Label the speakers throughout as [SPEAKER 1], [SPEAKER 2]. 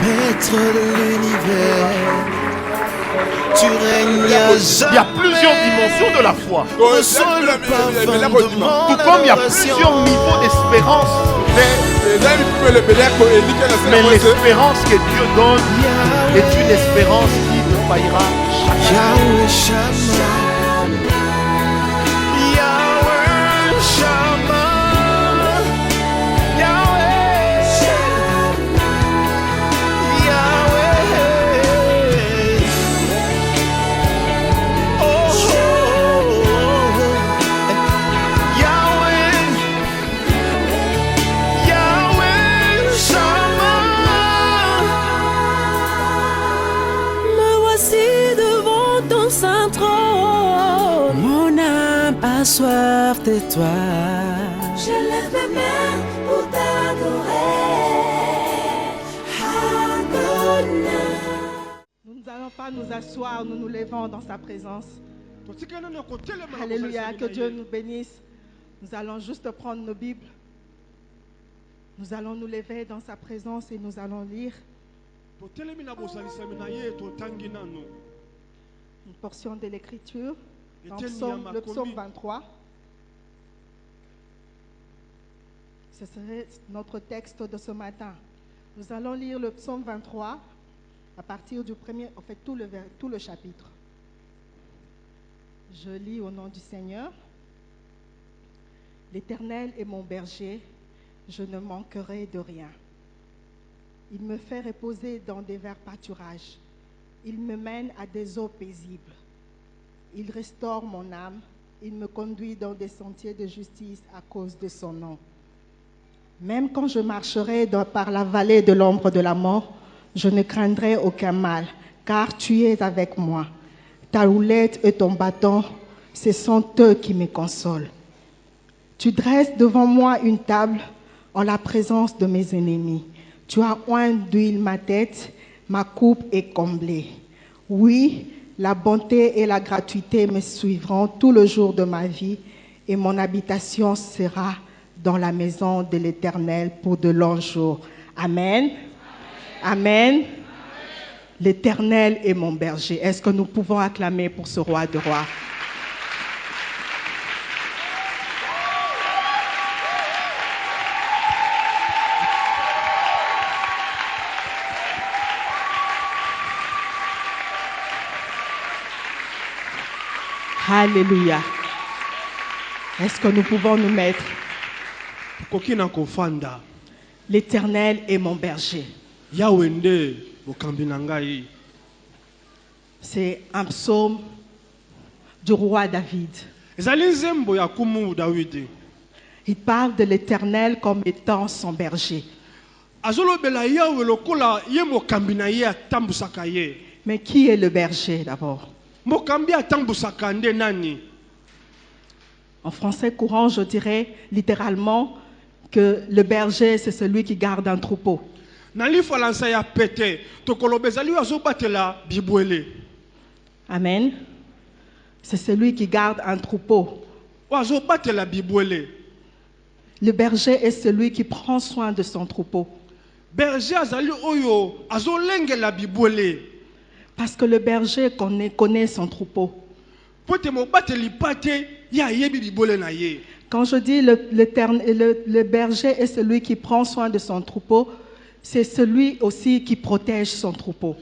[SPEAKER 1] Maître de l'univers, tu règnes à jamais.
[SPEAKER 2] Il y a plusieurs dimensions de la foi.
[SPEAKER 1] Reçois le parfum de mon
[SPEAKER 2] Tout comme il y a
[SPEAKER 1] adoration.
[SPEAKER 2] plusieurs niveaux d'espérance. Mais l'espérance que Dieu donne est une espérance qui ne faillira jamais.
[SPEAKER 1] Yahweh Shammah, Yahweh Shammah, Yahweh, Yahweh. Oh, oh, oh. Yahweh, Yahweh Shammah.
[SPEAKER 3] Me voici devant ton saint trône. Mon âme a soif de toi. Je lève mes mains pour t'adorer. Adonai.
[SPEAKER 4] Nous n'allons pas nous asseoir, nous nous levons dans sa présence. Alléluia, que Dieu nous bénisse. Nous allons juste prendre nos Bibles. Nous allons nous lever dans sa présence et nous allons lire une portion de l'Écriture, dans le psaume 23. Ce serait notre texte de ce matin. Nous allons lire le psaume 23 à partir du premier, en fait tout le chapitre. Je lis au nom du Seigneur. L'Éternel est mon berger, je ne manquerai de rien. Il me fait reposer dans des verts pâturages. Il me mène à des eaux paisibles. Il restaure mon âme. Il me conduit dans des sentiers de justice à cause de son nom. Même quand je marcherai par la vallée de l'ombre de la mort, je ne craindrai aucun mal, car tu es avec moi. Ta houlette et ton bâton, ce sont eux qui me consolent. Tu dresses devant moi une table en la présence de mes ennemis. Tu as oint d'huile ma tête, ma coupe est comblée. Oui, la bonté et la gratuité me suivront tout le jour de ma vie et mon habitation sera dans la maison de l'Éternel pour de longs jours. Amen. Amen. Amen. L'Éternel est mon berger. Est-ce que nous pouvons acclamer pour ce roi de rois? Alléluia. Est-ce que nous pouvons nous mettre? L'Éternel est mon berger. C'est un psaume du roi David. Il parle de l'Éternel comme étant son berger. Mais qui est le berger d'abord? En français courant, je dirais littéralement que le berger, c'est celui qui garde un troupeau. Amen. C'est celui qui garde un troupeau. Le berger est celui qui prend soin de son troupeau. Parce que le berger connaît son troupeau. Quand je dis le berger est celui qui prend soin de son troupeau, c'est celui aussi qui protège son troupeau.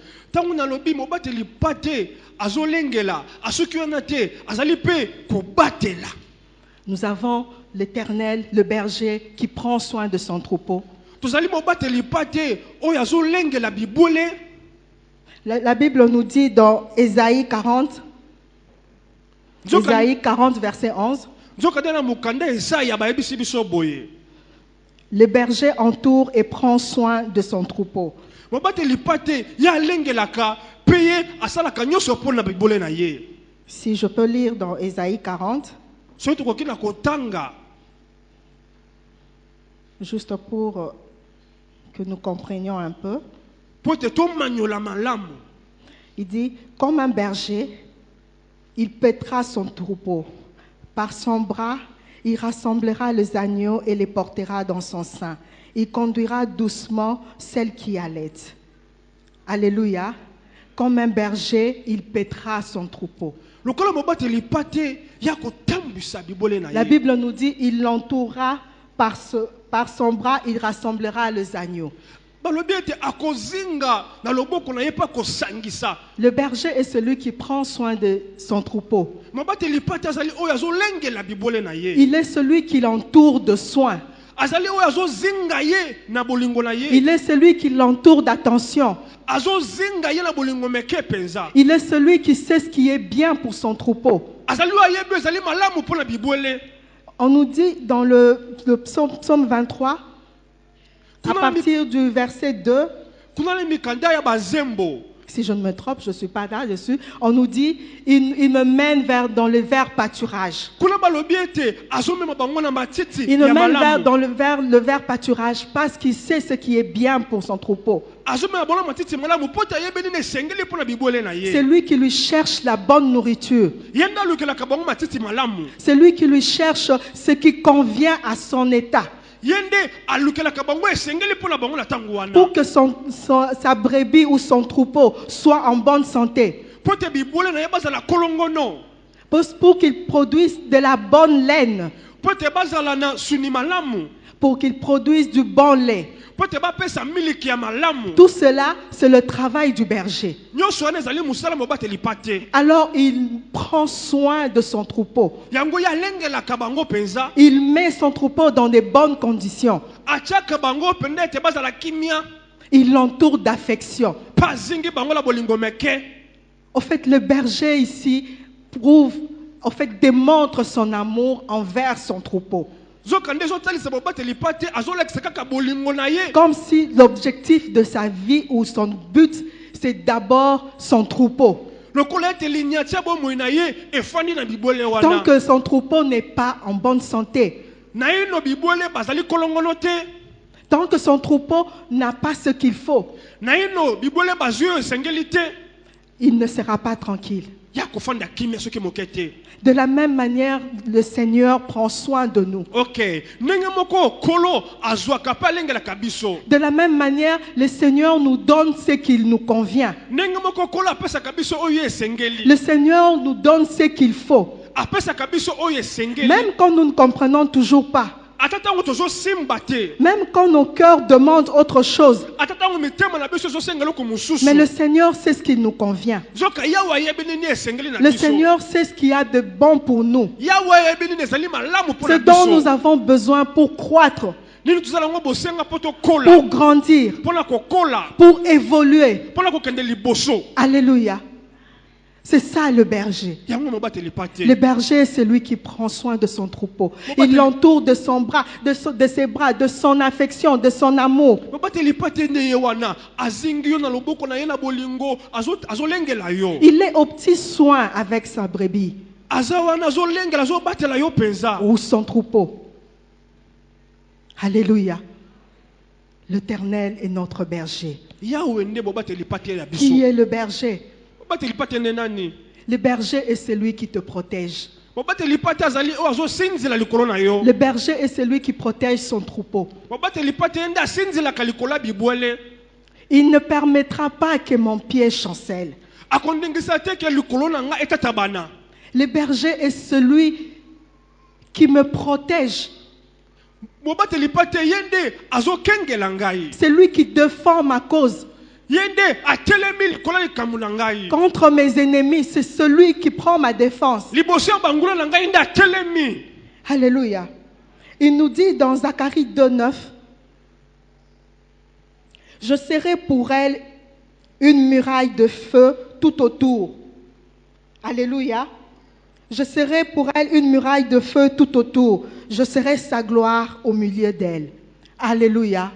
[SPEAKER 4] Nous avons l'Éternel, le berger, qui prend soin de son troupeau. La Bible nous dit dans Ésaïe 40, verset 11, le berger entoure et prend soin de son troupeau. Si je peux lire dans Ésaïe 40, juste pour que nous comprenions un peu. Il dit, comme un berger, il paîtra son troupeau. Par son bras, il rassemblera les agneaux et les portera dans son sein. Il conduira doucement celles qui allaitent. Alléluia. Comme un berger, il paîtra son troupeau.
[SPEAKER 5] lokola mobateli pate ya kotambwisa bibwele na
[SPEAKER 4] La
[SPEAKER 5] ye.
[SPEAKER 4] Bible nous dit, il l'entourera par son bras, il rassemblera les agneaux.
[SPEAKER 5] balobi ete akozinga na loboko na ye mpe akosangisa.
[SPEAKER 4] Le berger est celui qui prend soin de son troupeau.
[SPEAKER 5] mobateli pate azali oyo azolengela bibwele na ye.
[SPEAKER 4] Il est celui qui l'entoure de soins.
[SPEAKER 5] azali oyo azozinga ye na bolingo na ye.
[SPEAKER 4] Il est celui qui l'entoure d'attention.
[SPEAKER 5] azozinga ye na bolingo meke penza.
[SPEAKER 4] Il est celui qui sait ce qui est bien pour son troupeau.
[SPEAKER 5] azali oyo ayebi ezali malamu mpo na bibwele.
[SPEAKER 4] On nous dit dans le psaume 23, à partir du verset 2,
[SPEAKER 5] kuna na mikanda ya bazembo.
[SPEAKER 4] si je ne me trompe, je ne suis pas là-dessus, on nous dit, il me mène dans le vert pâturage.
[SPEAKER 5] kuna balobi ete azomema bango na matiti
[SPEAKER 4] Il me
[SPEAKER 5] ya
[SPEAKER 4] mène
[SPEAKER 5] malamu.
[SPEAKER 4] dans le vert pâturage parce qu'il sait ce qui est bien pour son troupeau.
[SPEAKER 5] azomema bango na matiti malamu mpo ete ayebi nini esengeli mpo na bibwele na
[SPEAKER 4] C'est
[SPEAKER 5] ye.
[SPEAKER 4] lui qui lui cherche la bonne nourriture.
[SPEAKER 5] ye nde alukelaka bango matiti malamu.
[SPEAKER 4] C'est lui qui lui cherche ce qui convient à son état.
[SPEAKER 5] ye nde alukelaka bango esengeli mpo na bango na ntango wana.
[SPEAKER 4] Pour que sa brebis ou son troupeau soit en bonne santé.
[SPEAKER 5] mpo ete bibwele na ye bazala kolongono.
[SPEAKER 4] Pour qu'il produise de la bonne laine.
[SPEAKER 5] mpo ete bazala na suni malamu.
[SPEAKER 4] Pour qu'il produise du bon lait.
[SPEAKER 5] mpo ete bapesa miliki ya malamu.
[SPEAKER 4] Tout cela, c'est le travail du berger.
[SPEAKER 5] nyonso wana ezali mosala mobateli pate.
[SPEAKER 4] Alors, il prend soin de son troupeau.
[SPEAKER 5] yango ye alengelaka bango mpenza.
[SPEAKER 4] Il met son troupeau dans de bonnes conditions.
[SPEAKER 5] atiaka bango mpenza ete bazala kimia.
[SPEAKER 4] Il l'entoure d'affection.
[SPEAKER 5] mpo azingi bango na bolingo meke.
[SPEAKER 4] En fait, le berger ici démontre son amour envers son troupeau.
[SPEAKER 5] zoka nde ezotalisa mobateli pate azolakisa kaka bolingo na ye.
[SPEAKER 4] Comme si l'objectif de sa vie ou son but, c'est d'abord son troupeau.
[SPEAKER 5] lokola ete linyati ya bomoi na ye efandi na bibwele
[SPEAKER 4] Tant
[SPEAKER 5] wana.
[SPEAKER 4] que son troupeau n'est pas en bonne santé,
[SPEAKER 5] naino bibwele bazali kolongono te.
[SPEAKER 4] tant que son troupeau n'a pas ce qu'il faut,
[SPEAKER 5] naino bibwele bazwi oyo esengeli te.
[SPEAKER 4] il ne sera pas tranquille.
[SPEAKER 5] ya kofanda kimia soki moke te.
[SPEAKER 4] De la même manière, le Seigneur prend soin de nous.
[SPEAKER 5] ok ndenge moko kolo azwaka mpe alengelaka biso.
[SPEAKER 4] De la même manière, le Seigneur nous donne ce qu'il nous convient.
[SPEAKER 5] ndenge moko kolo apesaka biso oyo esengeli.
[SPEAKER 4] Le Seigneur nous donne ce qu'il faut.
[SPEAKER 5] apesaka biso oyo esengeli.
[SPEAKER 4] Même quand nous ne comprenons toujours pas.
[SPEAKER 5] ata ntango tozosimba te.
[SPEAKER 4] Même quand nos cœurs demandent autre chose.
[SPEAKER 5] ata ntango mitema na biso ezosengela oko mosusu.
[SPEAKER 4] Mais le Seigneur sait ce qu'il nous convient.
[SPEAKER 5] zoka yawe ayebi nini esengeli na
[SPEAKER 4] Le
[SPEAKER 5] biso.
[SPEAKER 4] Seigneur sait ce qu'il y a de bon pour nous.
[SPEAKER 5] yawe ayebi nini ezali malamu mpo
[SPEAKER 4] Ce
[SPEAKER 5] na
[SPEAKER 4] dont nous
[SPEAKER 5] biso.
[SPEAKER 4] avons besoin pour croître,
[SPEAKER 5] nini tozala yango bosenga mpo tokola.
[SPEAKER 4] pour grandir,
[SPEAKER 5] mpo na kokola.
[SPEAKER 4] pour évoluer.
[SPEAKER 5] mpo na kokende liboso.
[SPEAKER 4] Alléluia. C'est ça le berger.
[SPEAKER 5] yango mobateli pate.
[SPEAKER 4] Le berger est celui qui prend soin de son troupeau. Il l'entoure de son bras, de ses bras, de son affection, de son amour.
[SPEAKER 5] mobateli pate nde ye wana azingi yo na loboko na ye na bolingo azolengela yo.
[SPEAKER 4] Il est au petit soin avec sa brebis
[SPEAKER 5] aza wana azolengela azobatela yo mpenza.
[SPEAKER 4] ou son troupeau. Alléluia. L'Éternel est notre berger.
[SPEAKER 5] yawe nde mobateli pate ya biso.
[SPEAKER 4] Qui est le berger?
[SPEAKER 5] mobateli pate nde nani.
[SPEAKER 4] Le berger est celui qui te protège.
[SPEAKER 5] mobateli pate azali oyo azosinzela likolo na yo.
[SPEAKER 4] Le berger est celui qui protège son troupeau.
[SPEAKER 5] mobateli pate nde asinzelaka likolo ya bibwele.
[SPEAKER 4] Il ne permettra pas que mon pied chancelle.
[SPEAKER 5] akondingisa te ke likolo na nga etatabana.
[SPEAKER 4] Le berger est celui qui me protège.
[SPEAKER 5] mobateli pate ye nde azokengela ngai.
[SPEAKER 4] C'est lui qui défend ma cause.
[SPEAKER 5] ye nde atelemi likolo ya likambo na ngai.
[SPEAKER 4] Contre mes ennemis, c'est celui qui prend ma défense.
[SPEAKER 5] liboso ya bangula na ngai nde atelemi.
[SPEAKER 4] Alléluia. Il nous dit dans Zacharie 2:9, je serai pour elle une muraille de feu tout autour. Alléluia. Je serai pour elle une muraille de feu tout autour. Je serai sa gloire au milieu d'elle. Alléluia.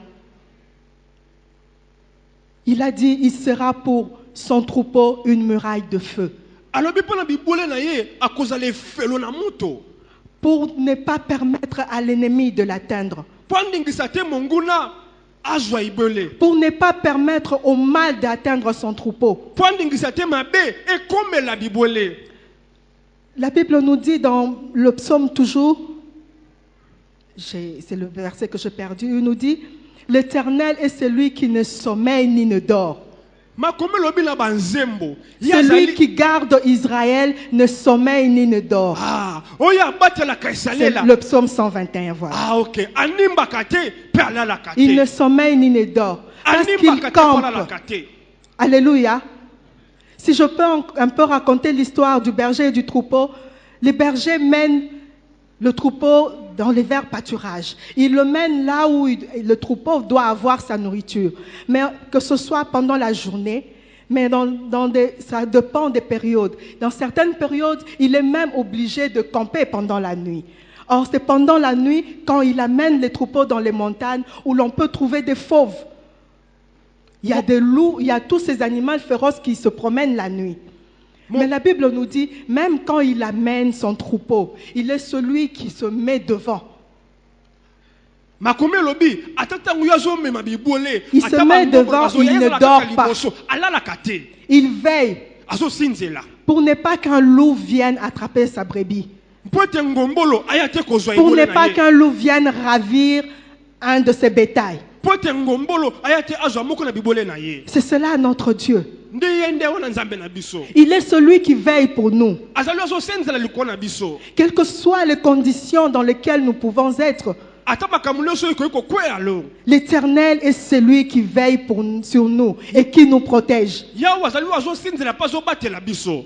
[SPEAKER 4] Il a dit, il sera pour son troupeau une muraille de feu.
[SPEAKER 5] alobi mpo na bibwele na ye akozala efelo na moto.
[SPEAKER 4] Pour ne pas permettre à l'ennemi de l'atteindre.
[SPEAKER 5] mpo andingisa te monguna azwa ibele.
[SPEAKER 4] Pour ne pas permettre au mal d'atteindre son troupeau.
[SPEAKER 5] mpo andingisa te mabe ekomela bibwele.
[SPEAKER 4] La Bible nous dit dans le psaume toujours, c'est le verset que j'ai perdu, il nous dit, l'Éternel est celui qui ne sommeille ni ne dort.
[SPEAKER 5] makomelo lobi na banzembo
[SPEAKER 4] Celui qui garde Israël ne sommeille ni ne dort.
[SPEAKER 5] oyo abatelaka
[SPEAKER 4] C'est
[SPEAKER 5] esalela
[SPEAKER 4] le psaume 121, voilà.
[SPEAKER 5] ok animbaka te mpe alalaka
[SPEAKER 4] Il ne
[SPEAKER 5] te
[SPEAKER 4] sommeille ni ne dort. Parce qu'il
[SPEAKER 5] animbaka te mpo
[SPEAKER 4] campe.
[SPEAKER 5] alalaka te.
[SPEAKER 4] Alléluia. Si je peux un peu raconter l'histoire du berger et du troupeau, les bergers mènent le troupeau dans les verts pâturages. Ils le mènent là où le troupeau doit avoir sa nourriture. Mais que ce soit pendant la journée, mais ça dépend des périodes. Dans certaines périodes, il est même obligé de camper pendant la nuit. Or, c'est pendant la nuit, quand il amène les troupeaux dans les montagnes, où l'on peut trouver des fauves. Il y a des loups, il y a tous ces animaux féroces qui se promènent la nuit. Mais la Bible nous dit, même quand il amène son troupeau, il est celui qui se met devant.
[SPEAKER 5] makomelo lobi ata ntango yo azomema bibwele
[SPEAKER 4] Il se met devant, il ne dort pas.
[SPEAKER 5] alalaka te
[SPEAKER 4] Il veille
[SPEAKER 5] azosinzela
[SPEAKER 4] pour ne pas qu'un loup vienne attraper sa brebis.
[SPEAKER 5] mpo ete ngombolo aya te kozwa
[SPEAKER 4] Pour ne
[SPEAKER 5] ebwele
[SPEAKER 4] pas
[SPEAKER 5] na ye
[SPEAKER 4] qu'un loup vienne ravir un de ses bétails.
[SPEAKER 5] mpo ete ngombolo aya te azwa moko na bibwele na ye
[SPEAKER 4] C'est cela notre Dieu.
[SPEAKER 5] nde ye nde wana nzambe na biso
[SPEAKER 4] Il est celui qui veille pour nous.
[SPEAKER 5] azali azosenzela likolo na biso
[SPEAKER 4] Quelles que soient les conditions dans lesquelles nous pouvons être,
[SPEAKER 5] ata makambo nyonso ekoki kokwea lo
[SPEAKER 4] l'Éternel est celui qui veille sur nous et qui nous protège.
[SPEAKER 5] yawe azali azosinzela mpe azobatela biso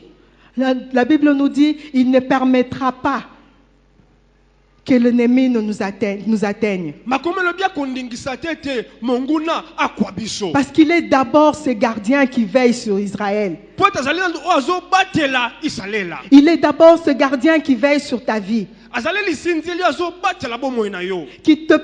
[SPEAKER 4] La Bible nous dit, il ne permettra pas que l'ennemi ne nous atteigne.
[SPEAKER 5] makomelo bia kondingisa te ete monguna akwa biso
[SPEAKER 4] Parce qu'il est d'abord ce gardien qui veille sur Israël.
[SPEAKER 5] mpo ete azali nanu oyo azobatela isalela
[SPEAKER 4] Il est d'abord ce gardien qui veille sur ta vie,
[SPEAKER 5] azali lisinzeli azobatela bomoi na yo
[SPEAKER 4] qui ne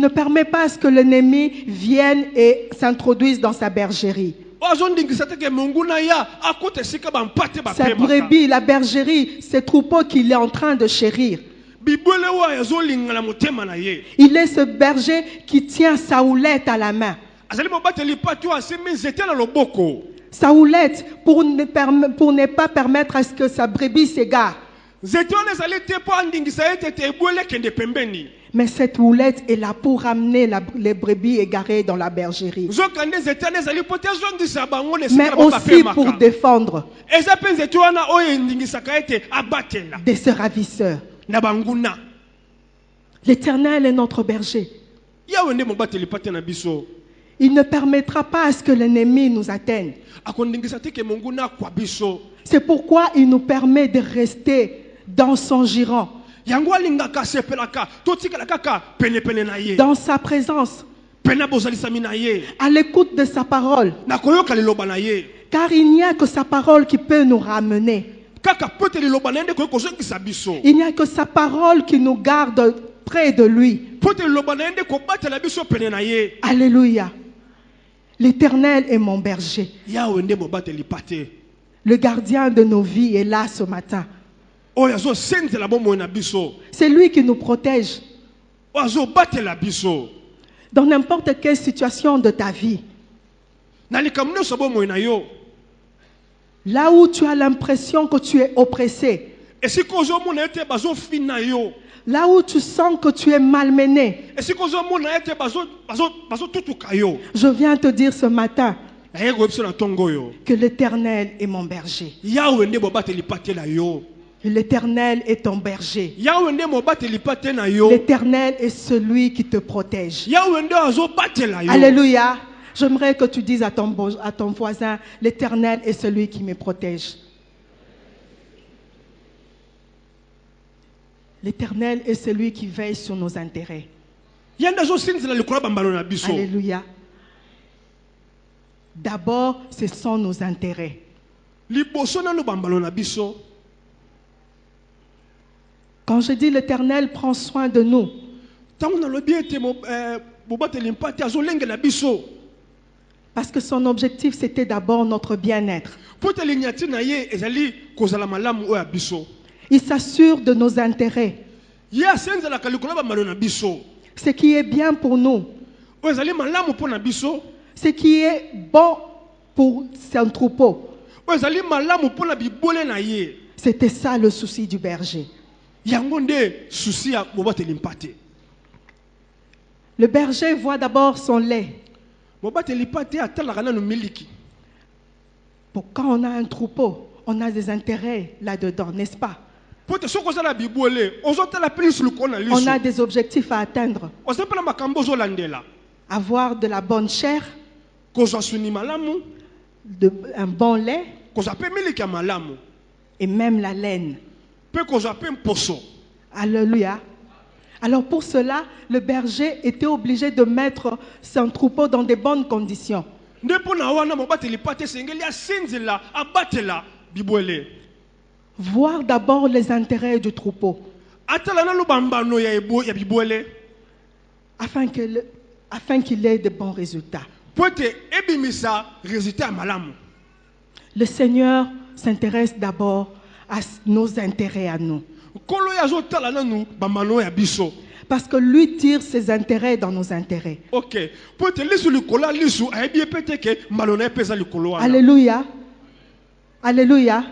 [SPEAKER 4] permet pas à ce que l'ennemi vienne et s'introduise dans sa bergerie.
[SPEAKER 5] oyo azondingisa te ke monguna ya akota esika bampate
[SPEAKER 4] Sa
[SPEAKER 5] bapemaka
[SPEAKER 4] brebis, la bergerie, ce troupeau qu'il est en train de chérir.
[SPEAKER 5] bibwele oyo azolingala motema na ye
[SPEAKER 4] Il est ce berger qui tient sa houlette à la main.
[SPEAKER 5] azali mobateli pati oyo asimi nzete na loboko
[SPEAKER 4] Sa houlette pour ne pas permettre à ce que sa brebis s'égare.
[SPEAKER 5] nzete wana ezali te mpo andingisa ete ete ebwele ekende pembeni
[SPEAKER 4] Mais cette houlette est là pour ramener les brebis égarées dans la bergerie.
[SPEAKER 5] nzokande nzete wana ezali mpo te ezongisa bango na
[SPEAKER 4] Mais
[SPEAKER 5] esika na bango
[SPEAKER 4] aussi pour
[SPEAKER 5] bapemaka
[SPEAKER 4] défendre
[SPEAKER 5] eza mpe nzete wana oyo endingisaka ete abatela
[SPEAKER 4] de ses ravisseurs.
[SPEAKER 5] na banguna
[SPEAKER 4] L'Éternel est notre berger.
[SPEAKER 5] yawe nde mobateli pate na biso
[SPEAKER 4] Il ne permettra pas à ce que l'ennemi nous atteigne.
[SPEAKER 5] akondingisa te ke monguna akwa biso
[SPEAKER 4] C'est pourquoi il nous permet de rester dans son giron,
[SPEAKER 5] yango alingaka asepelaka totikala kaka penepene na ye
[SPEAKER 4] dans sa présence,
[SPEAKER 5] pene bozalisami na ye
[SPEAKER 4] à l'écoute de sa parole.
[SPEAKER 5] na koyoka liloba na ye
[SPEAKER 4] Car il n'y a que sa parole qui peut nous ramener.
[SPEAKER 5] kaka po ete liloba na ye nde koki kozongisa biso
[SPEAKER 4] Il n'y a que sa parole qui nous garde près de lui.
[SPEAKER 5] po ete liloba na ye nde kobatela biso pene na ye
[SPEAKER 4] Alléluia. L'Éternel est mon berger.
[SPEAKER 5] yawe nde mobateli pate
[SPEAKER 4] Le gardien de nos vies est là ce matin.
[SPEAKER 5] oyo azosenzela bomoi na biso
[SPEAKER 4] C'est lui qui nous protège
[SPEAKER 5] oyo azobatela biso
[SPEAKER 4] dans n'importe quelle situation de ta vie.
[SPEAKER 5] na likambo nyonso bomoi na yo
[SPEAKER 4] Là où tu as l'impression que tu es oppressé,
[SPEAKER 5] esika ozomona ete bazofina yo
[SPEAKER 4] là où tu sens que tu es malmené,
[SPEAKER 5] esika ozomona ete bazotutuka yo
[SPEAKER 4] je viens te dire ce matin
[SPEAKER 5] naye koyebiso na ntongo oyo
[SPEAKER 4] que l'Éternel est mon berger.
[SPEAKER 5] yawe nde mobateli pate na yo
[SPEAKER 4] L'Éternel est ton berger.
[SPEAKER 5] yawe nde mobateli pate na yo
[SPEAKER 4] L'Éternel est celui qui te protège.
[SPEAKER 5] yawe nde azobatela yo
[SPEAKER 4] Alléluia. J'aimerais que tu dises à ton voisin, l'Éternel est celui qui me protège. L'Éternel est celui qui veille sur nos intérêts.
[SPEAKER 5] ye nde azosinzela likolo ya bambalo na biso
[SPEAKER 4] Alléluia. D'abord, ce sont nos intérêts.
[SPEAKER 5] liboso nano bambalo na biso
[SPEAKER 4] Quand je dis l'Éternel prend soin de nous,
[SPEAKER 5] ntango nalobi ete mobateli mpate azolengela biso
[SPEAKER 4] parce que son objectif c'était d'abord notre bien-être.
[SPEAKER 5] po ete linyati na ye ezali kozala malamu oyo ya biso
[SPEAKER 4] Il s'assure de nos intérêts.
[SPEAKER 5] ye asenzelaka likolo ya bambalo na biso
[SPEAKER 4] Ce qui est bien pour nous,
[SPEAKER 5] oyo ezali malamu mpo na biso
[SPEAKER 4] ce qui est bon pour son troupeau.
[SPEAKER 5] oyo ezali malamu mpo na bibwele na ye
[SPEAKER 4] C'était ça le souci du berger.
[SPEAKER 5] yango nde susi ya mobateli mpate
[SPEAKER 4] Le berger voit d'abord son lait.
[SPEAKER 5] mobateli pate atalaka nanu miliki.
[SPEAKER 4] Quand on a un troupeau, on a des intérêts là-dedans, n'est-ce pas?
[SPEAKER 5] Pote soko zala bibwele, ozotala plus lukona liso.
[SPEAKER 4] On a des objectifs à atteindre.
[SPEAKER 5] Ozapela makambo zolandela.
[SPEAKER 4] Avoir de la bonne chair,
[SPEAKER 5] Kozwa suni malamu,
[SPEAKER 4] un bon lait
[SPEAKER 5] kozwa pe miliki ya malamu.
[SPEAKER 4] et même la laine.
[SPEAKER 5] Pe kozwa pe mposo.
[SPEAKER 4] Alléluia. Alors pour cela, le berger était obligé de mettre son troupeau dans de bonnes conditions.
[SPEAKER 5] Ndepo na wana mobateli pate sengeli asinzila abatela bibwele.
[SPEAKER 4] Voir d'abord les intérêts du troupeau
[SPEAKER 5] Atala na lubambano ya bibwele.
[SPEAKER 4] afin qu'il ait de bons résultats.
[SPEAKER 5] Pote ebimisa résultat ya malamu.
[SPEAKER 4] Le Seigneur s'intéresse d'abord à nos intérêts à nous.
[SPEAKER 5] Kolo ya zotala nanu bambano ya biso.
[SPEAKER 4] Parce que lui tire ses intérêts dans nos intérêts.
[SPEAKER 5] Ok. Pote lisu likola lisu ayebi pete ke malona epeza likolo wana.
[SPEAKER 4] Alléluia. Alléluia.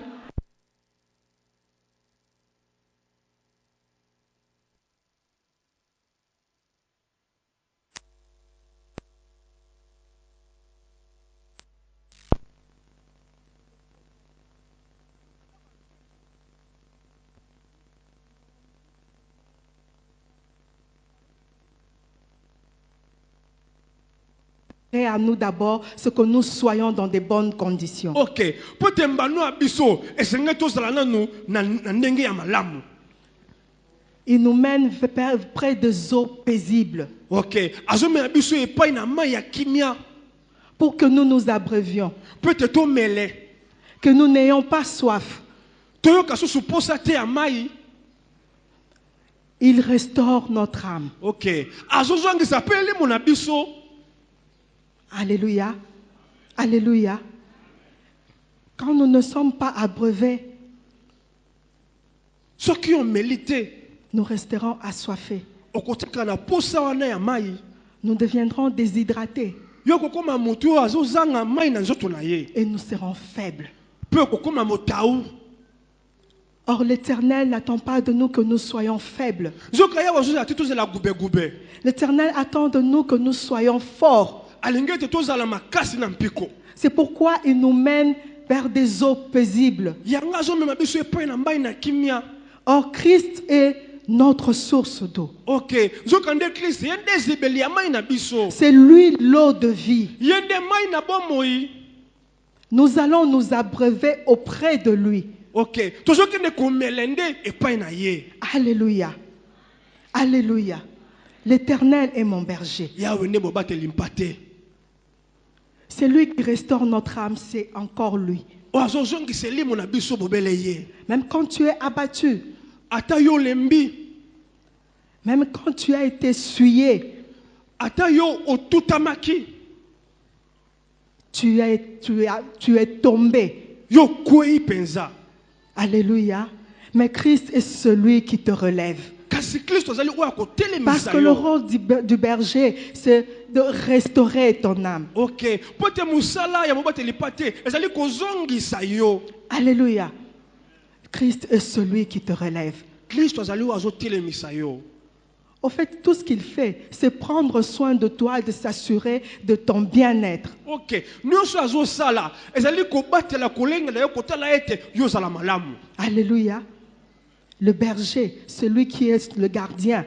[SPEAKER 4] Et à nous d'abord, ce que nous soyons dans de bonnes conditions.
[SPEAKER 5] Ok. Pote mbano ya biso esenge tozala nanu na ndenge ya malamu.
[SPEAKER 4] Il nous mène près des eaux paisibles
[SPEAKER 5] Ok. Azome ya biso epai na mai ya kimia.
[SPEAKER 4] pour que nous nous abreuvions,
[SPEAKER 5] Peut-être to mele.
[SPEAKER 4] que nous n'ayons pas soif.
[SPEAKER 5] Toyoka susu posa te ya mai.
[SPEAKER 4] Il restaure notre âme.
[SPEAKER 5] Ok. Azozwangisa pe elimo na biso.
[SPEAKER 4] Alléluia. Alléluia. Quand nous ne sommes pas abreuvés,
[SPEAKER 5] Soki on melite.
[SPEAKER 4] nous resterons assoiffés.
[SPEAKER 5] Okotika na posa wana ya mai.
[SPEAKER 4] Nous deviendrons déshydratés
[SPEAKER 5] Yo kokoma mutu oyo azozanga mai na nzoto na ye.
[SPEAKER 4] et nous serons faibles.
[SPEAKER 5] Pe okokoma motau.
[SPEAKER 4] Or, l'Éternel n'attend pas de nous que nous soyons faibles.
[SPEAKER 5] Zoka ya wazozala te tozala gube.
[SPEAKER 4] L'Éternel attend de nous que nous soyons forts.
[SPEAKER 5] Alingi te tozala makasi na mpiko.
[SPEAKER 4] C'est pourquoi il nous mène vers des eaux paisibles.
[SPEAKER 5] Yanga azomema biso epai na mbai na kimia.
[SPEAKER 4] Or, Christ est notre source d'eau.
[SPEAKER 5] Ok. Zoka nde Kristo ye nde ezibeli ya mai na biso.
[SPEAKER 4] C'est lui l'eau de vie.
[SPEAKER 5] Ye nde mai na bomoi.
[SPEAKER 4] Nous allons nous abreuver auprès de lui.
[SPEAKER 5] Ok. Tozokende komela nde epai na ye.
[SPEAKER 4] Alléluia. Alléluia. L'Éternel est mon berger.
[SPEAKER 5] Yawe nde bobateli mpate.
[SPEAKER 4] C'est lui qui restaure notre âme, c'est encore lui.
[SPEAKER 5] O azozongisa elimo na biso bobele ye.
[SPEAKER 4] Même quand tu es abattu,
[SPEAKER 5] Ata yo lembi.
[SPEAKER 4] même quand tu as été souillé,
[SPEAKER 5] Ata yo otutamaki.
[SPEAKER 4] tu es tombé.
[SPEAKER 5] Yo kwei penza.
[SPEAKER 4] Alléluia. Mais Christ est celui qui te relève.
[SPEAKER 5] Kasi Kristo azali oyo
[SPEAKER 4] Parce
[SPEAKER 5] akotelemisa
[SPEAKER 4] que le
[SPEAKER 5] yo.
[SPEAKER 4] rôle du berger, c'est de restaurer ton âme.
[SPEAKER 5] Ok. Pote musala ya mobateli pate ezali kozongisa yo.
[SPEAKER 4] Alléluia. Christ est celui qui te relève.
[SPEAKER 5] Kristo azali oyo azotelemisa yo.
[SPEAKER 4] Au fait, tout ce qu'il fait, c'est prendre soin de toi et de s'assurer de ton bien-être.
[SPEAKER 5] Ok. Nyonso azosala ezali kobatela kolengela yo kotala ete yo ozala malamu.
[SPEAKER 4] Alléluia. Le berger, celui qui est le gardien,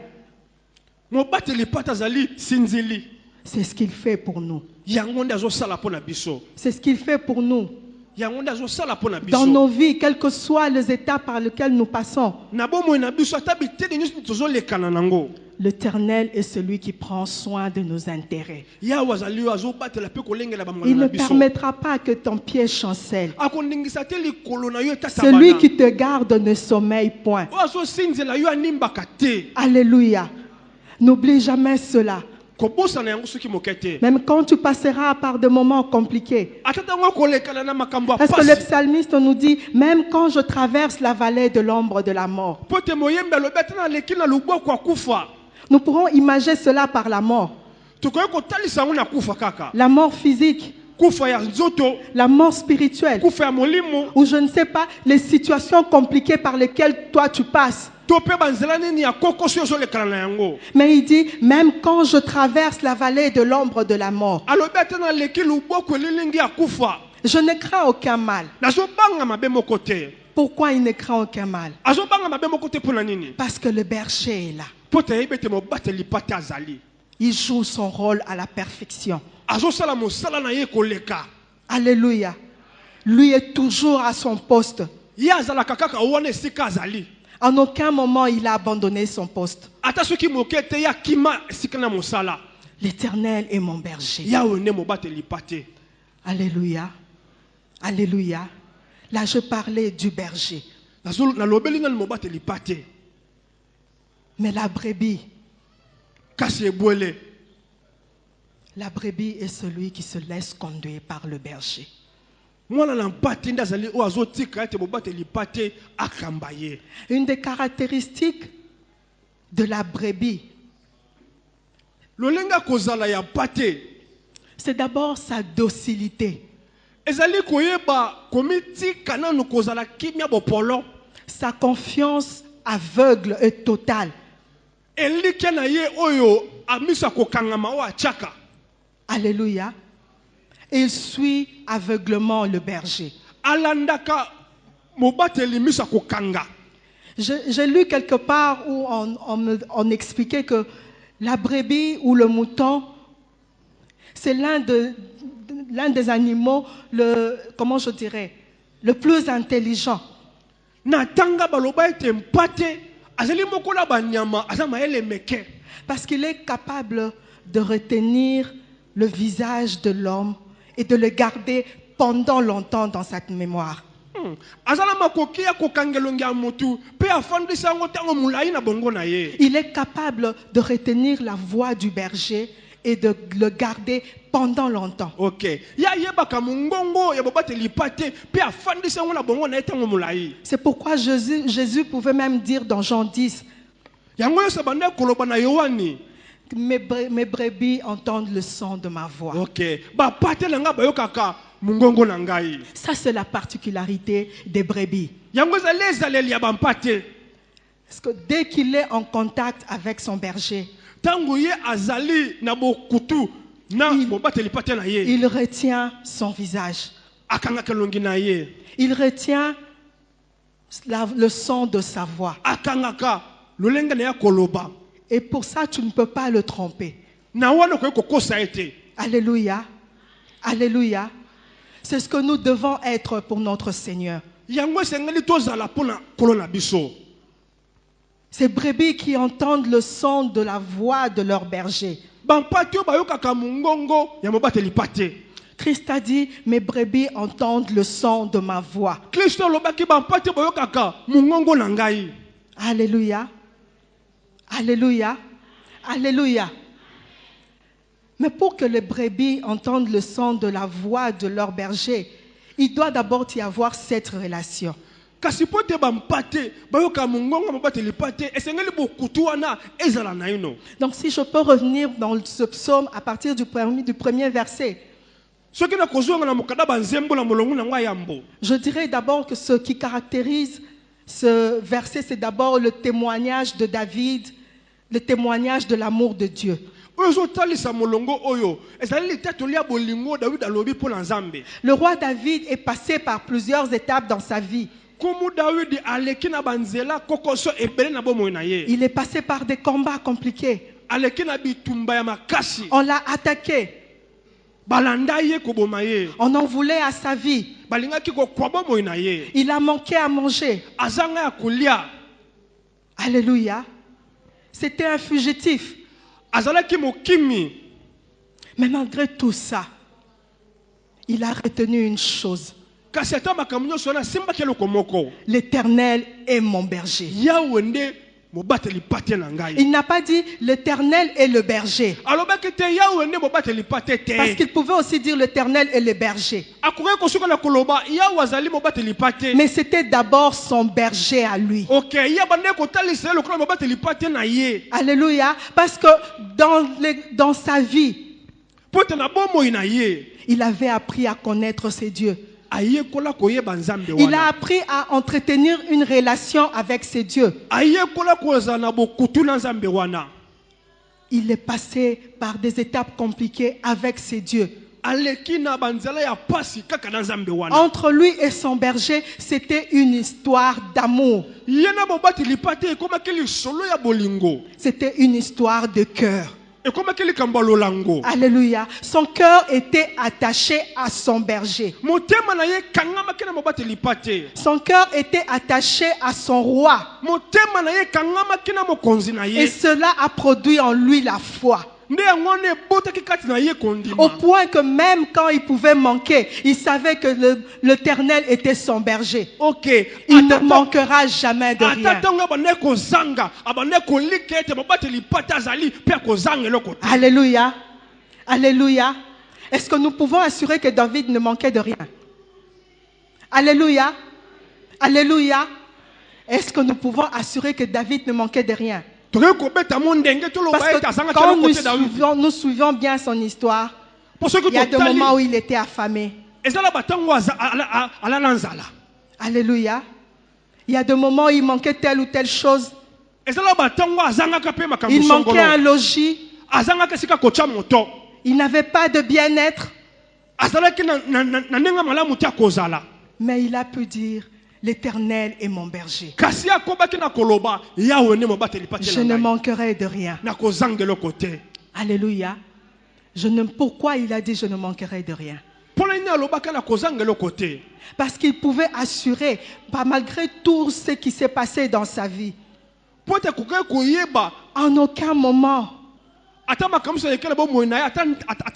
[SPEAKER 5] Mobateli pate azali sinzili.
[SPEAKER 4] c'est ce qu'il fait pour nous.
[SPEAKER 5] Yango nde azosala mpo na biso.
[SPEAKER 4] C'est ce qu'il fait pour nous.
[SPEAKER 5] Yango nde azosala mpo na
[SPEAKER 4] Dans
[SPEAKER 5] biso.
[SPEAKER 4] nos vies, quels que soient les étapes par lesquels nous passons,
[SPEAKER 5] Na bomoi na biso ata bitede nyonso tozolekana nango.
[SPEAKER 4] l'Éternel est celui qui prend soin de nos intérêts.
[SPEAKER 5] Yawe azali oyo azobatela mpe kolengela
[SPEAKER 4] Il
[SPEAKER 5] bamwana
[SPEAKER 4] ne
[SPEAKER 5] na biso.
[SPEAKER 4] permettra pas que ton pied chancelle.
[SPEAKER 5] Akondingisa te likolo na yo
[SPEAKER 4] Celui
[SPEAKER 5] etatabana.
[SPEAKER 4] qui te garde ne sommeille point.
[SPEAKER 5] Oyo azosinzela yo animbaka te.
[SPEAKER 4] Alléluia. N'oublie jamais cela.
[SPEAKER 5] Kobosana yango soki moke te.
[SPEAKER 4] Même quand tu passeras par des moments compliqués.
[SPEAKER 5] Ata ntango kolekana na makambo ya
[SPEAKER 4] Parce que le
[SPEAKER 5] pasi.
[SPEAKER 4] psalmiste nous dit, même quand je traverse la vallée de l'ombre de la mort.
[SPEAKER 5] Po te moyembe alobi ata naleki na lubwaku akufa.
[SPEAKER 4] Nous pourrons imaginer cela par la mort.
[SPEAKER 5] Tokoki kotalisa yango na kufa kaka.
[SPEAKER 4] La mort physique,
[SPEAKER 5] kufa ya nzoto,
[SPEAKER 4] la mort spirituelle,
[SPEAKER 5] kufa ya molimo,
[SPEAKER 4] ou je ne sais pas, les situations compliquées par lesquelles toi tu passes.
[SPEAKER 5] to pe banzela nini ya kokoso ezolekana na yango.
[SPEAKER 4] Mais il dit, même quand je traverse la vallée de l'ombre de la mort,
[SPEAKER 5] Alobi ate na leki luboko elilingi ya kufa,
[SPEAKER 4] je ne crains aucun mal.
[SPEAKER 5] nazobanga mabe moko te.
[SPEAKER 4] Pourquoi il ne craint aucun mal?
[SPEAKER 5] Azobanga mabe moko te mpona nini?
[SPEAKER 4] Parce que le berger est là.
[SPEAKER 5] Po te yebi ete mobateli pate azali.
[SPEAKER 4] Il joue son rôle à la perfection.
[SPEAKER 5] Azosala mosala na ye koleka.
[SPEAKER 4] Alléluia. Lui est toujours à son poste.
[SPEAKER 5] Ye azalaka kaka wana esika azali.
[SPEAKER 4] En aucun moment il a abandonné son poste.
[SPEAKER 5] Ata soki moke te ye akima esika na mosala.
[SPEAKER 4] L'Éternel est mon berger.
[SPEAKER 5] Yawe nde mobateli pate.
[SPEAKER 4] Alléluia. Alléluia. Là, je parlais du berger.
[SPEAKER 5] Nalobeli nani mobateli pate.
[SPEAKER 4] Mais la brebis est celui qui se laisse conduire par le berger. Une des caractéristiques de la brebis, c'est d'abord sa docilité, sa confiance aveugle et totale. Alléluia. Il suit aveuglement le berger. J'ai lu quelque part où on expliquait que la brebis ou le mouton, c'est l'un des animaux, comment je dirais, le plus intelligent. Parce qu'il est capable de retenir le visage de l'homme et de le garder pendant longtemps dans sa mémoire. Il est capable de retenir la voix du berger et de le garder pendant longtemps. C'est pourquoi Jésus pouvait même dire dans Jean 10, mes brebis entendent le son de ma voix. Ça, c'est la particularité des brebis. Parce que dès qu'il est en contact avec son berger, il retient son visage. Il retient le son de sa voix. Et pour ça, tu ne peux pas le tromper. Alléluia. Alléluia. C'est ce que nous devons être pour notre Seigneur. Ces brebis qui entendent le son de la voix de leur berger. Christ a dit, mes brebis entendent le son de ma voix. Alléluia. Alléluia. Alléluia. Mais pour que les brebis entendent le son de la voix de leur berger, il doit d'abord y avoir cette relation. Donc si je peux revenir dans ce psaume à partir du premier verset, je dirais d'abord que ce qui caractérise ce verset, c'est d'abord le témoignage de David, le témoignage de l'amour de Dieu. Le roi David est passé par plusieurs étapes dans sa vie. Il est passé par des combats compliqués. On l'a attaqué. On en voulait à sa vie. Il a manqué à manger. Alléluia. C'était un fugitif. Mais malgré tout ça, il a retenu une chose. L'Éternel est mon berger. Il n'a pas dit l'Éternel est le berger. Parce qu'il pouvait aussi dire l'Éternel est le berger. Mais c'était d'abord son berger à lui. Alléluia. Parce que dans sa vie,
[SPEAKER 5] po ete na bomoi na ye
[SPEAKER 4] Il avait appris à connaître ses dieux.
[SPEAKER 5] ayekola koyeba nzambe
[SPEAKER 4] Il a
[SPEAKER 5] wana
[SPEAKER 4] appris à entretenir une relation avec ses dieux.
[SPEAKER 5] ayekola kozala na bokutu na nzambe wana
[SPEAKER 4] Il est passé par des étapes compliquées avec ses dieux.
[SPEAKER 5] aleki na banzela ya pasi kaka na nzambe wana
[SPEAKER 4] Entre lui et son berger, c'était une histoire d'amour.
[SPEAKER 5] ye na mobateli pate ekomaki lisolo ya bolingo
[SPEAKER 4] C'était une histoire de cœur.
[SPEAKER 5] ekomaki likambo ya lolango
[SPEAKER 4] Alléluia. Son cœur était attaché à son berger.
[SPEAKER 5] motema na ye kangamaki na mobateli pate
[SPEAKER 4] Son cœur était attaché à son roi.
[SPEAKER 5] motema na ye kangamaki na mokonzi na
[SPEAKER 4] Et
[SPEAKER 5] ye
[SPEAKER 4] cela a produit en lui la foi.
[SPEAKER 5] nde yango wana ebotaki kati na ye
[SPEAKER 4] Au
[SPEAKER 5] kondima
[SPEAKER 4] point que même quand il pouvait manquer, il savait que l'Éternel était son berger.
[SPEAKER 5] ok
[SPEAKER 4] Il ne manquera jamais de
[SPEAKER 5] ata
[SPEAKER 4] rien.
[SPEAKER 5] ntango abandaki kozanga abandaki kolika ete mobateli pate azali mpe akozanga eloko te
[SPEAKER 4] Alléluia. Alléluia. Est-ce que nous pouvons assurer que David ne manquait de rien? Alléluia. Alléluia. Est-ce que nous pouvons assurer que David ne manquait de rien?
[SPEAKER 5] tokoki kobeta mo ndenge toloba
[SPEAKER 4] Parce
[SPEAKER 5] ete
[SPEAKER 4] que
[SPEAKER 5] azangaki
[SPEAKER 4] quand
[SPEAKER 5] eloko te Davidi
[SPEAKER 4] nous suivons bien son histoire,
[SPEAKER 5] mpo soki
[SPEAKER 4] il y a des moments où
[SPEAKER 5] totali
[SPEAKER 4] il était affamé.
[SPEAKER 5] eza na batango ala na nzala
[SPEAKER 4] Alléluia. Il y a des moments où il manquait telle ou telle chose.
[SPEAKER 5] eza na batango azangaka mpe makambo
[SPEAKER 4] Il manquait un
[SPEAKER 5] songolo
[SPEAKER 4] logis.
[SPEAKER 5] azangaka esika kotya moto
[SPEAKER 4] Il n'avait pas de bien-être.
[SPEAKER 5] azalaki na ndenge malamu te akozala
[SPEAKER 4] Mais il a pu dire, l'Éternel est mon berger.
[SPEAKER 5] kasi akobaki na koloba yawe nde mobateli pate
[SPEAKER 4] Je
[SPEAKER 5] na
[SPEAKER 4] ne
[SPEAKER 5] ngai
[SPEAKER 4] manquerai de rien.
[SPEAKER 5] nakozanga eloko te
[SPEAKER 4] Alléluia. Pourquoi il a dit je ne manquerai de rien?
[SPEAKER 5] mpona nini alobaki nakozanga eloko te
[SPEAKER 4] Parce qu'il pouvait assurer, malgré tout ce qui s'est passé dans sa vie,
[SPEAKER 5] mpo ete akokai koyeba
[SPEAKER 4] en aucun moment,
[SPEAKER 5] ata makambo so ekele bomoi na ye ata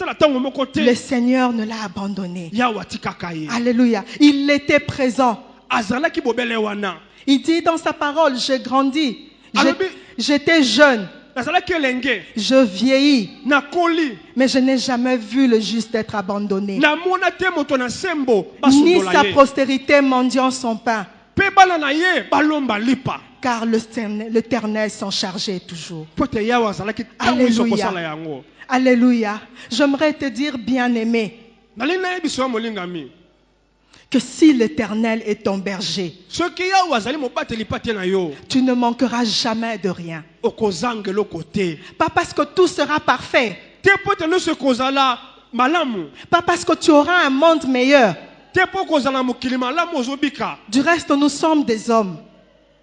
[SPEAKER 5] na ntango moko
[SPEAKER 4] le
[SPEAKER 5] te
[SPEAKER 4] Seigneur ne l'a abandonné.
[SPEAKER 5] yawe atikaka ye
[SPEAKER 4] Alléluia. Il était présent.
[SPEAKER 5] azalaki bobele wana
[SPEAKER 4] Il dit dans sa parole, j'ai grandi,
[SPEAKER 5] Alobi-
[SPEAKER 4] j'étais jeune,
[SPEAKER 5] nazalaki elenge
[SPEAKER 4] je vieillis,
[SPEAKER 5] nakoli
[SPEAKER 4] mais je n'ai jamais vu le juste être abandonné.
[SPEAKER 5] namona te moto na sembo
[SPEAKER 4] Ni
[SPEAKER 5] basundola
[SPEAKER 4] sa
[SPEAKER 5] ye
[SPEAKER 4] postérité mendiant son pain,
[SPEAKER 5] mpe bana na ye balomba lipa
[SPEAKER 4] car l'Éternel s'en chargeait toujours.
[SPEAKER 5] mpo ete yawe azalaki ntango nyonso
[SPEAKER 4] Alléluia.
[SPEAKER 5] kosala yango
[SPEAKER 4] Alléluia. J'aimerais te dire, bien-aimé,
[SPEAKER 5] nalingi nayebiso ya molingami
[SPEAKER 4] que si l'Éternel est ton berger,
[SPEAKER 5] soki yawe azali mobateli pate na yo
[SPEAKER 4] tu ne manqueras jamais de rien.
[SPEAKER 5] okozanga eloko te
[SPEAKER 4] Pas parce que tout sera parfait,
[SPEAKER 5] te mpo ete nyonso ekozala malamu
[SPEAKER 4] pas parce que tu auras un monde meilleur.
[SPEAKER 5] te mpo okozala mokili malamu ozobika
[SPEAKER 4] Du reste, nous sommes des hommes.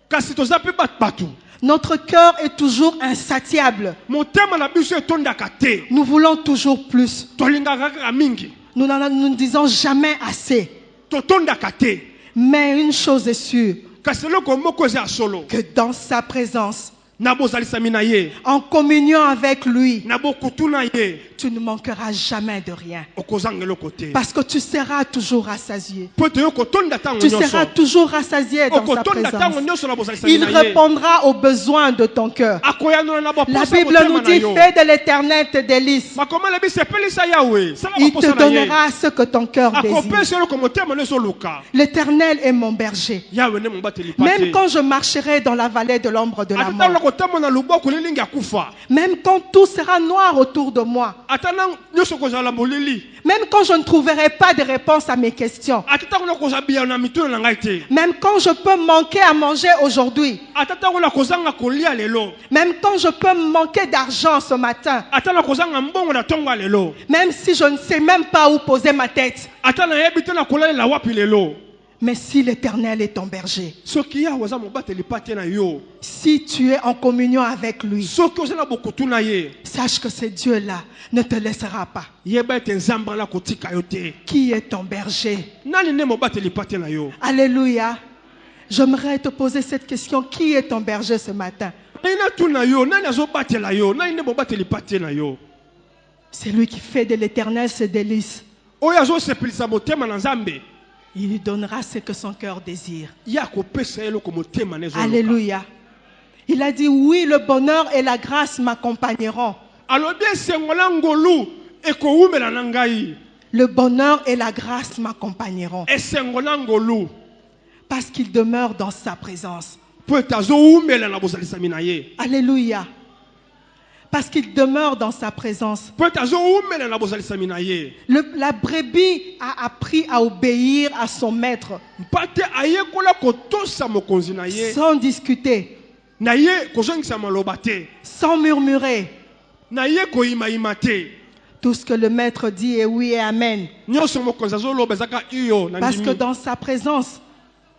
[SPEAKER 5] kasi toza mpe bato
[SPEAKER 4] Notre cœur est toujours insatiable.
[SPEAKER 5] motema na biso etondaka te
[SPEAKER 4] Nous voulons toujours plus.
[SPEAKER 5] tolingaka kaka mingi
[SPEAKER 4] Nous ne disons jamais assez.
[SPEAKER 5] totondaka te
[SPEAKER 4] Mais une chose est sûre,
[SPEAKER 5] kasi eloko moko eza ya solo
[SPEAKER 4] que dans sa présence,
[SPEAKER 5] na bozalisami na ye
[SPEAKER 4] en communion avec lui,
[SPEAKER 5] na bokutu na ye
[SPEAKER 4] tu ne manqueras jamais de rien.
[SPEAKER 5] okozanga eloko te
[SPEAKER 4] Parce que tu seras toujours rassasié.
[SPEAKER 5] mpo ete yo kotonda ntango
[SPEAKER 4] Tu
[SPEAKER 5] nyonso
[SPEAKER 4] seras toujours rassasié dans sa
[SPEAKER 5] okotonda ntango
[SPEAKER 4] présence.
[SPEAKER 5] nyonso na bozalisami
[SPEAKER 4] Il
[SPEAKER 5] na ye
[SPEAKER 4] répondra aux besoins de ton cœur.
[SPEAKER 5] akoyanona na
[SPEAKER 4] La
[SPEAKER 5] baposa
[SPEAKER 4] Bible nous
[SPEAKER 5] motema na
[SPEAKER 4] dit,
[SPEAKER 5] yo
[SPEAKER 4] fais de l'Éternel tes délices.
[SPEAKER 5] makoma lebi sepelisa yawe sala
[SPEAKER 4] Il te
[SPEAKER 5] baposa na ye
[SPEAKER 4] donnera ce que ton cœur désire.
[SPEAKER 5] akopesa eloko motema nyonso oluka
[SPEAKER 4] L'Éternel est mon berger.
[SPEAKER 5] yawe nde mobateli
[SPEAKER 4] Même
[SPEAKER 5] pate
[SPEAKER 4] quand je marcherai dans la vallée de l'ombre de la
[SPEAKER 5] ata ntango
[SPEAKER 4] mort,
[SPEAKER 5] nakotama na lubwaku lilingi akufa
[SPEAKER 4] même quand tout sera noir autour de moi,
[SPEAKER 5] ata nyonso kozala molili
[SPEAKER 4] même quand je ne trouverai pas de réponse à mes questions,
[SPEAKER 5] ata ntango nakozala biyano na mituna na ngai te
[SPEAKER 4] même quand je peux manquer à manger aujourd'hui,
[SPEAKER 5] ata ntango nakozanga kolia lelo
[SPEAKER 4] même quand je peux manquer d'argent ce matin,
[SPEAKER 5] ata nakozanga mbongo na ntongo ya lelo
[SPEAKER 4] même si je ne sais même pas où poser ma tête,
[SPEAKER 5] ata nayebi te nakolalela wapi lelo
[SPEAKER 4] mais si l'Éternel est ton berger,
[SPEAKER 5] soki yawe aza mobateli pate na yo
[SPEAKER 4] si tu es en communion avec lui,
[SPEAKER 5] soki oza na bokutu na ye
[SPEAKER 4] sache que ce Dieu-là ne te laissera pas.
[SPEAKER 5] yeba ete nzambe ala kotika yo te
[SPEAKER 4] Qui est ton berger?
[SPEAKER 5] nani nde mobateli pate na yo
[SPEAKER 4] Alléluia. J'aimerais te poser cette question. Qui est ton berger ce matin?
[SPEAKER 5] nani natuna yo nani azobatela yo nani nde mobateli pate na yo
[SPEAKER 4] C'est lui qui fait de l'Éternel ses délices.
[SPEAKER 5] oyo azosepelisa motema na nzambe
[SPEAKER 4] Il lui donnera ce que son cœur désire.
[SPEAKER 5] ye akopesa ye eloko motema na ezoluka
[SPEAKER 4] Alléluia. Il a dit, oui, le bonheur et la grâce m'accompagneront.
[SPEAKER 5] alobi esengo na ngolu ekowumela na ngai
[SPEAKER 4] Le bonheur et la grâce m'accompagneront.
[SPEAKER 5] esengo na ngolu
[SPEAKER 4] Parce qu'il demeure dans sa présence.
[SPEAKER 5] mpo ete azowumela na bozalisami na ye
[SPEAKER 4] Alléluia. Parce qu'il demeure dans sa présence.
[SPEAKER 5] po ete azowumela na bozalisami na ye
[SPEAKER 4] La brebis a appris à obéir à son maître
[SPEAKER 5] mpa te ayekola kotosa mokonzi na ye
[SPEAKER 4] sans discuter,
[SPEAKER 5] na ye kozongisa maloba te
[SPEAKER 4] sans murmurer.
[SPEAKER 5] na ye koyimayima te
[SPEAKER 4] Tout ce que le maître dit est oui et amen.
[SPEAKER 5] nyonso mokonzi azoloba ezaka iyo na
[SPEAKER 4] Parce que
[SPEAKER 5] ndimi
[SPEAKER 4] dans sa présence,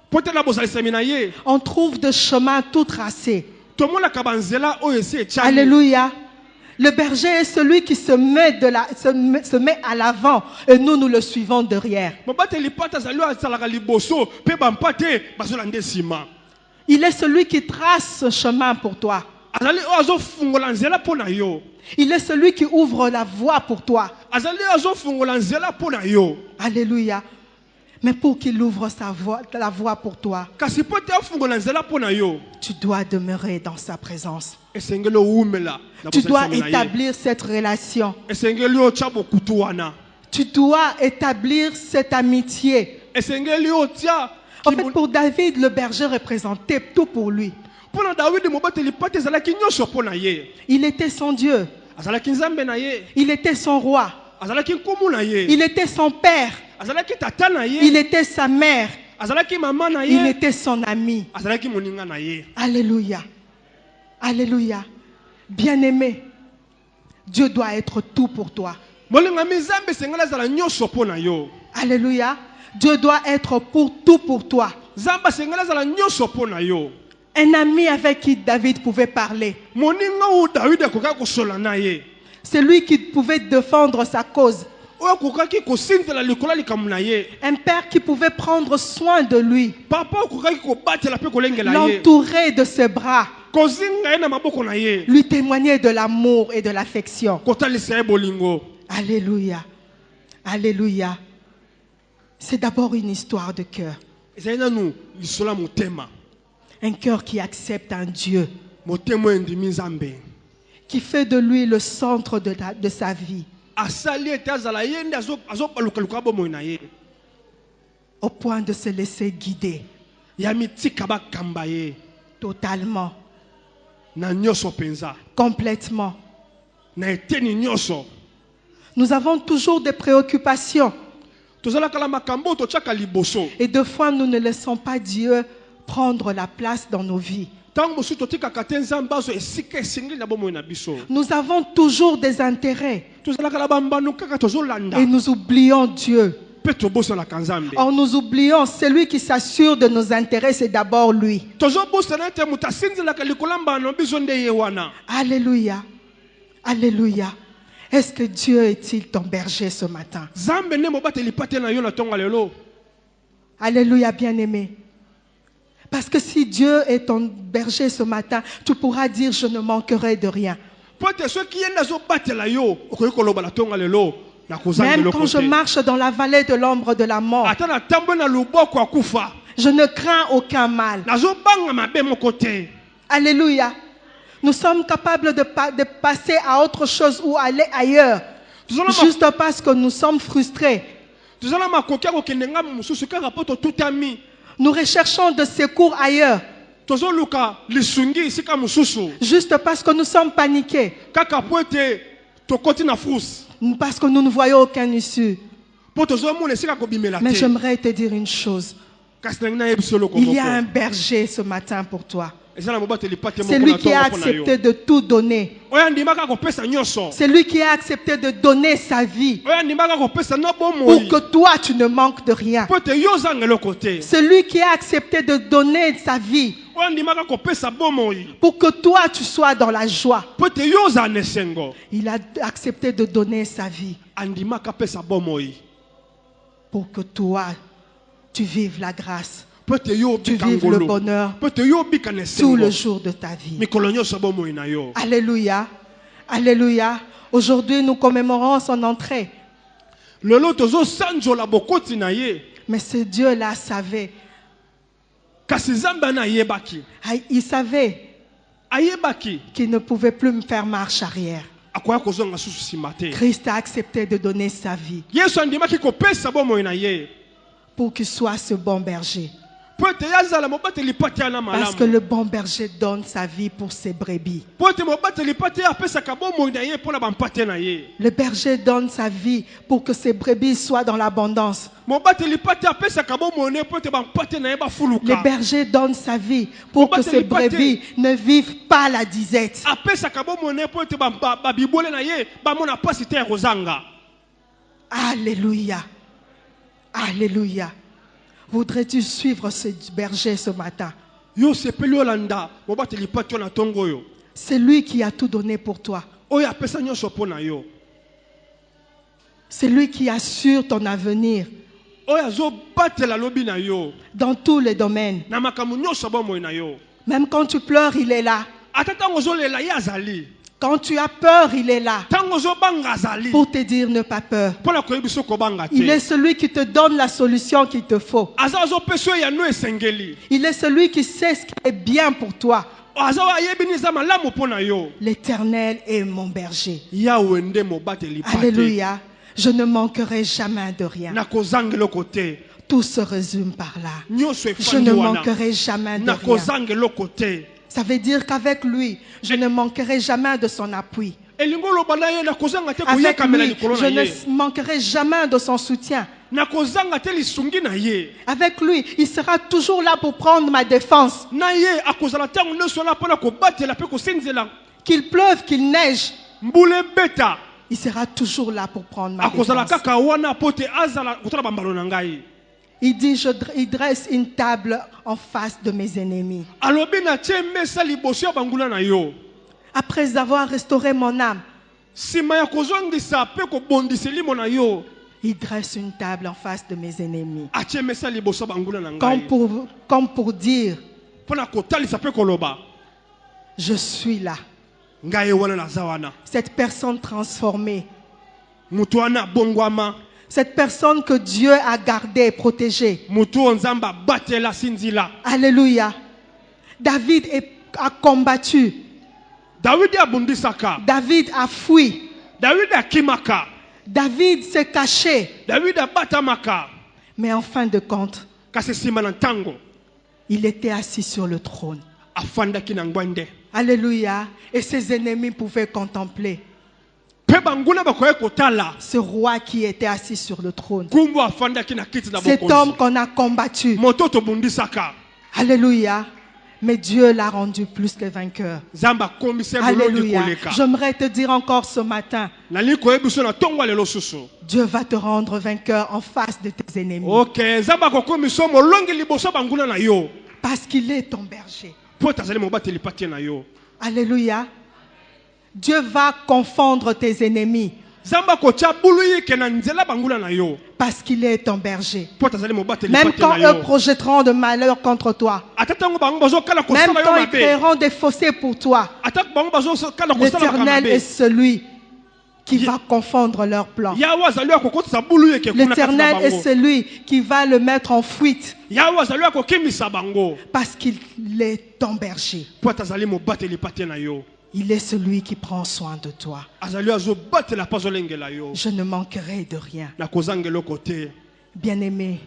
[SPEAKER 5] po te na bozalisami na ye
[SPEAKER 4] on trouve des chemins tout tracés.
[SPEAKER 5] tomonaka banzela oyo esi etiami
[SPEAKER 4] Alléluia. Le berger est celui qui se met à l'avant et nous le suivons derrière.
[SPEAKER 5] mobateli pata azali oyo asalaka liboso mpe bampa te bazolanda nsima
[SPEAKER 4] Il est celui qui trace ce chemin pour toi.
[SPEAKER 5] azali oyo azofungola nzela mpo na yo
[SPEAKER 4] Il est celui qui ouvre la voie pour toi.
[SPEAKER 5] azali oyo azofungola nzela mpo na yo
[SPEAKER 4] Alléluia. Mais pour qu'il ouvre la voie pour toi,
[SPEAKER 5] kasi mpo te afungola nzela mpo na yo
[SPEAKER 4] tu dois demeurer dans sa présence.
[SPEAKER 5] esengeli owumela na
[SPEAKER 4] Tu dois
[SPEAKER 5] bozalisami na ye
[SPEAKER 4] établir cette relation.
[SPEAKER 5] esengeli otya bokutu wana
[SPEAKER 4] Tu dois établir cette amitié.
[SPEAKER 5] esengeli otya
[SPEAKER 4] En fait, pour David, le berger représentait tout pour lui.
[SPEAKER 5] mpo na dawidi mobateli pata ezalaki nyonso mpo na ye
[SPEAKER 4] Il était son Dieu.
[SPEAKER 5] azalaki nzambe na ye
[SPEAKER 4] Il était son roi.
[SPEAKER 5] azalaki nkumu na ye
[SPEAKER 4] Il était son père.
[SPEAKER 5] azalaki tata na
[SPEAKER 4] Il
[SPEAKER 5] ye
[SPEAKER 4] était sa mère.
[SPEAKER 5] azalaki mama na
[SPEAKER 4] Il
[SPEAKER 5] ye
[SPEAKER 4] était son ami.
[SPEAKER 5] azalaki moninga na ye
[SPEAKER 4] Alléluia. Alléluia. Bien-aimé, Dieu doit être tout pour toi.
[SPEAKER 5] molingami nzambe esengeli azala nyonso mpo na yo
[SPEAKER 4] Alléluia. Dieu doit être pour tout pour toi.
[SPEAKER 5] nzambe asengeli azala nyonso mpo na yo
[SPEAKER 4] Un ami avec qui David pouvait parler.
[SPEAKER 5] moninga oyo dawidi akokaki kosola na ye
[SPEAKER 4] C'est lui qui pouvait défendre sa cause.
[SPEAKER 5] oyo akokaki kosintela likolo ya likambo na ye
[SPEAKER 4] Un père qui pouvait prendre soin de lui.
[SPEAKER 5] papa akokaki kobatela mpe kolengela ye
[SPEAKER 4] L'entourer de ses bras.
[SPEAKER 5] kozinga ye na maboko na ye
[SPEAKER 4] Lui témoigner de l'amour et de l'affection.
[SPEAKER 5] kotalisa ye bolingo
[SPEAKER 4] Alléluia. Alléluia. C'est d'abord une histoire de cœur.
[SPEAKER 5] ezali nanu lisolo ya motema
[SPEAKER 4] Un cœur qui accepte un Dieu.
[SPEAKER 5] motema oyo endimi nzambe
[SPEAKER 4] Qui fait de lui le centre de sa vie.
[SPEAKER 5] asali ete azala ye nde azobalukaluka bomoi na ye
[SPEAKER 4] Au point de se laisser guider.
[SPEAKER 5] ya mitika bakamba ye
[SPEAKER 4] Totalement.
[SPEAKER 5] na nyonso mpenza
[SPEAKER 4] Complètement.
[SPEAKER 5] na eteni nyonso
[SPEAKER 4] Nous avons toujours des préoccupations.
[SPEAKER 5] tozalaka na makambo oyo totyaka liboso
[SPEAKER 4] Et deux fois, nous ne laissons pas Dieu prendre la place dans nos vies.
[SPEAKER 5] ntango mosusu totikaka te nzambe azwa esika esengeli na bomoi na biso
[SPEAKER 4] Nous avons toujours des intérêts.
[SPEAKER 5] tozalaka na bambano kaka tozolanda
[SPEAKER 4] Et nous oublions Dieu.
[SPEAKER 5] mpe tobosanaka nzambe
[SPEAKER 4] Or, nous oublions celui qui s'assure de nos intérêts, c'est d'abord lui.
[SPEAKER 5] tozobosana ete moto asinzelaka likolo ya mbano na biso nde ye wana
[SPEAKER 4] Alléluia. Alléluia. Est-ce que Dieu est-il ton berger ce matin?
[SPEAKER 5] nzambe nde mobateli pate na yo na ntongo ya lelo
[SPEAKER 4] Alléluia, bien-aimé. Parce que si Dieu est ton berger ce matin, tu pourras dire, je ne manquerai de rien.
[SPEAKER 5] po ete soki ye nde azobatela yo okoki koloba na ntongo ya lelo nakozanga
[SPEAKER 4] Même
[SPEAKER 5] eloko
[SPEAKER 4] quand je
[SPEAKER 5] te
[SPEAKER 4] marche dans la vallée de l'ombre de la mort,
[SPEAKER 5] ata natambwe na luboko ya kufa
[SPEAKER 4] je ne crains aucun mal.
[SPEAKER 5] nazobanga mabe moko te
[SPEAKER 4] Alléluia. Nous sommes capables de passer à autre chose ou aller ailleurs. Juste parce que nous sommes frustrés.
[SPEAKER 5] toza na makoki ya kokende ngambo mosusu kaka mpo totutami
[SPEAKER 4] Nous recherchons de secours ailleurs.
[SPEAKER 5] tozoluka lisungi esika mosusu
[SPEAKER 4] Juste parce que nous sommes paniqués.
[SPEAKER 5] kaka mpo ete tokoti na fruse
[SPEAKER 4] Parce que nous ne voyons aucune issue.
[SPEAKER 5] mpo tozomona esika kobimela
[SPEAKER 4] Mais
[SPEAKER 5] te
[SPEAKER 4] j'aimerais te dire une chose.
[SPEAKER 5] kasi nangi nayebisa eloko
[SPEAKER 4] Il y a un
[SPEAKER 5] moko
[SPEAKER 4] berger ce matin pour toi.
[SPEAKER 5] eza na mobateli pate
[SPEAKER 4] C'est
[SPEAKER 5] moko
[SPEAKER 4] lui
[SPEAKER 5] na
[SPEAKER 4] qui a
[SPEAKER 5] ntongo mpo na yo
[SPEAKER 4] accepté de tout donner.
[SPEAKER 5] oyo andimaka kopesa nyonso
[SPEAKER 4] C'est lui qui a accepté de donner sa vie.
[SPEAKER 5] oyo andimaka kopesa na
[SPEAKER 4] Pour
[SPEAKER 5] bomoi
[SPEAKER 4] que toi, tu ne manques de rien.
[SPEAKER 5] mpo ete yo ozanga eloko te
[SPEAKER 4] C'est lui qui a accepté de donner sa vie.
[SPEAKER 5] oyo andimaka kopesa bomoi
[SPEAKER 4] Pour que toi, tu sois dans la joie.
[SPEAKER 5] mpo ete yo ozala na esengo
[SPEAKER 4] Il a accepté de donner sa vie.
[SPEAKER 5] andimaka apesa bomoi
[SPEAKER 4] Pour que toi, tu vives la grâce.
[SPEAKER 5] mpo ete yo
[SPEAKER 4] Tu
[SPEAKER 5] obika
[SPEAKER 4] vives le
[SPEAKER 5] ngolu
[SPEAKER 4] bonheur
[SPEAKER 5] mpo ete yo obika na
[SPEAKER 4] tout le
[SPEAKER 5] esengo
[SPEAKER 4] jour de ta vie.
[SPEAKER 5] mikolo nyonso bomoi na yo
[SPEAKER 4] Alléluia. Alléluia. Aujourd'hui, nous commémorons son entrée.
[SPEAKER 5] lelo tozosanzola bokoti na ye
[SPEAKER 4] Mais ce Dieu-là savait.
[SPEAKER 5] kasi nzambe ani ayebaki
[SPEAKER 4] Il savait
[SPEAKER 5] ayebaki
[SPEAKER 4] qu'il ne pouvait plus me faire marche arrière.
[SPEAKER 5] akoya kozonga susu nsima te
[SPEAKER 4] Christ a accepté de donner sa vie
[SPEAKER 5] yesu andimaki kopesa bomoi na ye
[SPEAKER 4] pour qu'il soit ce bon berger.
[SPEAKER 5] po ete yazala mobateli pate ana
[SPEAKER 4] Parce que
[SPEAKER 5] malamu
[SPEAKER 4] le bon berger donne sa vie pour ses brebis.
[SPEAKER 5] po ete mobateli pate apesaka bomoi na ye mpo na bampate na ye
[SPEAKER 4] Le berger donne sa vie pour que ses brebis soient dans l'abondance.
[SPEAKER 5] mobateli pate apesaka bomoi na ye mpo ete bampate na ye
[SPEAKER 4] Le
[SPEAKER 5] bafuluka
[SPEAKER 4] berger donne sa vie pour que ses brebis ne vivent pas la disette.
[SPEAKER 5] apesaka bomoi na ye mpo ete babibole na ye bamona pasi te ya kozanga.
[SPEAKER 4] Alléluia. Alléluia. Voudrais-tu suivre ce berger ce matin?
[SPEAKER 5] Yo sepeli olanda mobateli pate na tongo oyo
[SPEAKER 4] C'est lui qui a tout donné pour toi.
[SPEAKER 5] oyo apesa nyonso mpo na yo
[SPEAKER 4] C'est lui qui assure ton avenir
[SPEAKER 5] oyo azobatela lobi na yo
[SPEAKER 4] dans tous les domaines.
[SPEAKER 5] na makambo nyonso bomoi na yo
[SPEAKER 4] Même quand tu pleures, il est là.
[SPEAKER 5] ata ntango ozolela ye azali
[SPEAKER 4] Quand tu as peur, il est là
[SPEAKER 5] ntango ozobanga azali
[SPEAKER 4] pour te dire ne pas peur.
[SPEAKER 5] mpo na koyebisa okobanga
[SPEAKER 4] Il est
[SPEAKER 5] te
[SPEAKER 4] celui qui te donne la solution qu'il te faut.
[SPEAKER 5] aza azopesa oyo yano esengeli
[SPEAKER 4] Il est celui qui sait ce qui est bien pour toi.
[SPEAKER 5] aza ayebi nini eza malamu mpo na yo
[SPEAKER 4] L'Éternel est mon berger.
[SPEAKER 5] yawe nde mobateli pate
[SPEAKER 4] Alléluia. Je ne manquerai jamais de rien.
[SPEAKER 5] na kozangeloko te
[SPEAKER 4] Tout se résume par là.
[SPEAKER 5] nyonso
[SPEAKER 4] Je
[SPEAKER 5] efandi
[SPEAKER 4] ne
[SPEAKER 5] wana
[SPEAKER 4] manquerai jamais de
[SPEAKER 5] na
[SPEAKER 4] rien.
[SPEAKER 5] kozangeloko te
[SPEAKER 4] Ça veut dire qu'avec lui, je ne manquerai jamais de son appui.
[SPEAKER 5] elingi oloba na ye na kozanga te
[SPEAKER 4] Avec
[SPEAKER 5] koyekamela
[SPEAKER 4] lui,
[SPEAKER 5] likolo
[SPEAKER 4] je
[SPEAKER 5] na
[SPEAKER 4] ne
[SPEAKER 5] ye
[SPEAKER 4] manquerai jamais de son soutien.
[SPEAKER 5] na kozanga te lisungi na ye
[SPEAKER 4] Avec lui, il sera toujours là pour prendre ma défense.
[SPEAKER 5] na ye akozala ntango nyonso na mpona kobatela mpe kosinzela
[SPEAKER 4] Qu'il pleuve, qu'il neige,
[SPEAKER 5] mbula ebeta
[SPEAKER 4] il sera toujours là pour prendre ma
[SPEAKER 5] akozala
[SPEAKER 4] défense.
[SPEAKER 5] kaka wana mpo te azala kotala bambalo na ngai
[SPEAKER 4] Il dit, il dresse une table en face de mes ennemis.
[SPEAKER 5] alobi na tie mesa liboso ya banguna na yo
[SPEAKER 4] Après avoir restauré mon âme,
[SPEAKER 5] nsima ya kozongisa mpe kobondisa elimo na yo
[SPEAKER 4] il dresse une table en face de mes ennemis.
[SPEAKER 5] atie mesa liboso ya banguna na ngai
[SPEAKER 4] Comme pour dire,
[SPEAKER 5] mpo na kotalisa mpe koloba
[SPEAKER 4] je suis là.
[SPEAKER 5] ngai wana naza wana
[SPEAKER 4] Cette personne transformée,
[SPEAKER 5] moto wana abongwama
[SPEAKER 4] cette personne que Dieu a gardée et protégée.
[SPEAKER 5] moto oyo nzambe abatela asinzila
[SPEAKER 4] Alléluia. David a combattu.
[SPEAKER 5] dawidi abundisaka
[SPEAKER 4] David a fui.
[SPEAKER 5] dawidi akimaka
[SPEAKER 4] David s'est caché.
[SPEAKER 5] dawidi abatamaka
[SPEAKER 4] Mais en fin de compte,
[SPEAKER 5] kasi nsima na ntango
[SPEAKER 4] il était assis sur le trône.
[SPEAKER 5] afandaki na ngwande
[SPEAKER 4] Alléluia. Et ses ennemis pouvaient contempler
[SPEAKER 5] mpe banguna bakoki kotala
[SPEAKER 4] ce roi qui était assis sur le trône.
[SPEAKER 5] nkumbu afandaki na kiti na
[SPEAKER 4] Cet homme
[SPEAKER 5] bokonzi
[SPEAKER 4] qu'on a combattu.
[SPEAKER 5] moto tobundisaka
[SPEAKER 4] Alléluia. Mais Dieu l'a rendu plus que vainqueur.
[SPEAKER 5] nzambe akomisa ye bolongi
[SPEAKER 4] Alléluia.
[SPEAKER 5] koleka
[SPEAKER 4] J'aimerais te dire encore ce matin,
[SPEAKER 5] nalingi koyebi biso na ntongo ya lelo susu
[SPEAKER 4] Dieu va te rendre vainqueur en face de tes ennemis.
[SPEAKER 5] ok nzambe akokomisa molongi liboso ya banguna na yo
[SPEAKER 4] Parce qu'il est ton berger.
[SPEAKER 5] mpo ete azali mobateli patie na yo
[SPEAKER 4] Alléluia. Dieu va confondre tes ennemis
[SPEAKER 5] nzambe akotia bulu yike na nzela banguna na yo
[SPEAKER 4] parce qu'il est ton berger.
[SPEAKER 5] mpo ete azali mobateli
[SPEAKER 4] Même
[SPEAKER 5] patie
[SPEAKER 4] quand
[SPEAKER 5] na
[SPEAKER 4] eux
[SPEAKER 5] yo
[SPEAKER 4] projetteront de malheur contre toi,
[SPEAKER 5] ata ntango bango bazokala
[SPEAKER 4] même
[SPEAKER 5] kosala yo
[SPEAKER 4] quand ils
[SPEAKER 5] mabe
[SPEAKER 4] créeront des fossés pour toi,
[SPEAKER 5] ata bango bazokala kosala
[SPEAKER 4] l'Éternel est
[SPEAKER 5] mabe
[SPEAKER 4] celui qui va confondre leurs plans.
[SPEAKER 5] yawe azali akokotisa bulu yeke kuna kati na
[SPEAKER 4] L'Éternel est
[SPEAKER 5] bango
[SPEAKER 4] celui qui va le mettre en fuite
[SPEAKER 5] yawe azali akokimisa bango
[SPEAKER 4] parce qu'il est ton berger.
[SPEAKER 5] mpo ete azali mobateli patie na yo
[SPEAKER 4] Il est celui qui prend soin de toi.
[SPEAKER 5] azali azobatela mpo azolengela yo
[SPEAKER 4] Je ne manquerai de rien.
[SPEAKER 5] na kozanga eloko te
[SPEAKER 4] Bien-aimé,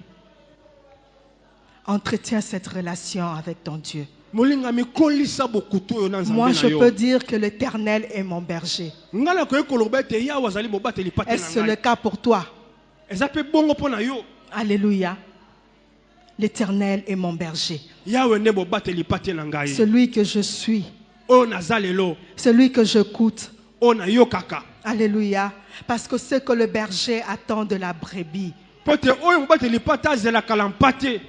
[SPEAKER 4] entretiens cette relation avec ton Dieu.
[SPEAKER 5] molingami kolisa bokutu oyo na
[SPEAKER 4] Moi,
[SPEAKER 5] nzambe
[SPEAKER 4] je
[SPEAKER 5] na
[SPEAKER 4] peux
[SPEAKER 5] yo
[SPEAKER 4] dire que l'Éternel est mon berger.
[SPEAKER 5] ngai nakoki koloba ete yawe azali mobateli patie
[SPEAKER 4] Est-ce
[SPEAKER 5] na
[SPEAKER 4] le
[SPEAKER 5] ngai
[SPEAKER 4] cas pour toi?
[SPEAKER 5] eza mpe bongo mpo na yo
[SPEAKER 4] Alléluia. L'Éternel est mon berger.
[SPEAKER 5] yawe nde mobateli patie na ngai
[SPEAKER 4] Celui que je suis,
[SPEAKER 5] oyo naza lelo
[SPEAKER 4] celui que j'écoute.
[SPEAKER 5] oyo nayokaka
[SPEAKER 4] Alléluia. Parce que ce que le berger attend de la brebis,
[SPEAKER 5] mpo ete oyo mobateli pate azelaka na mpate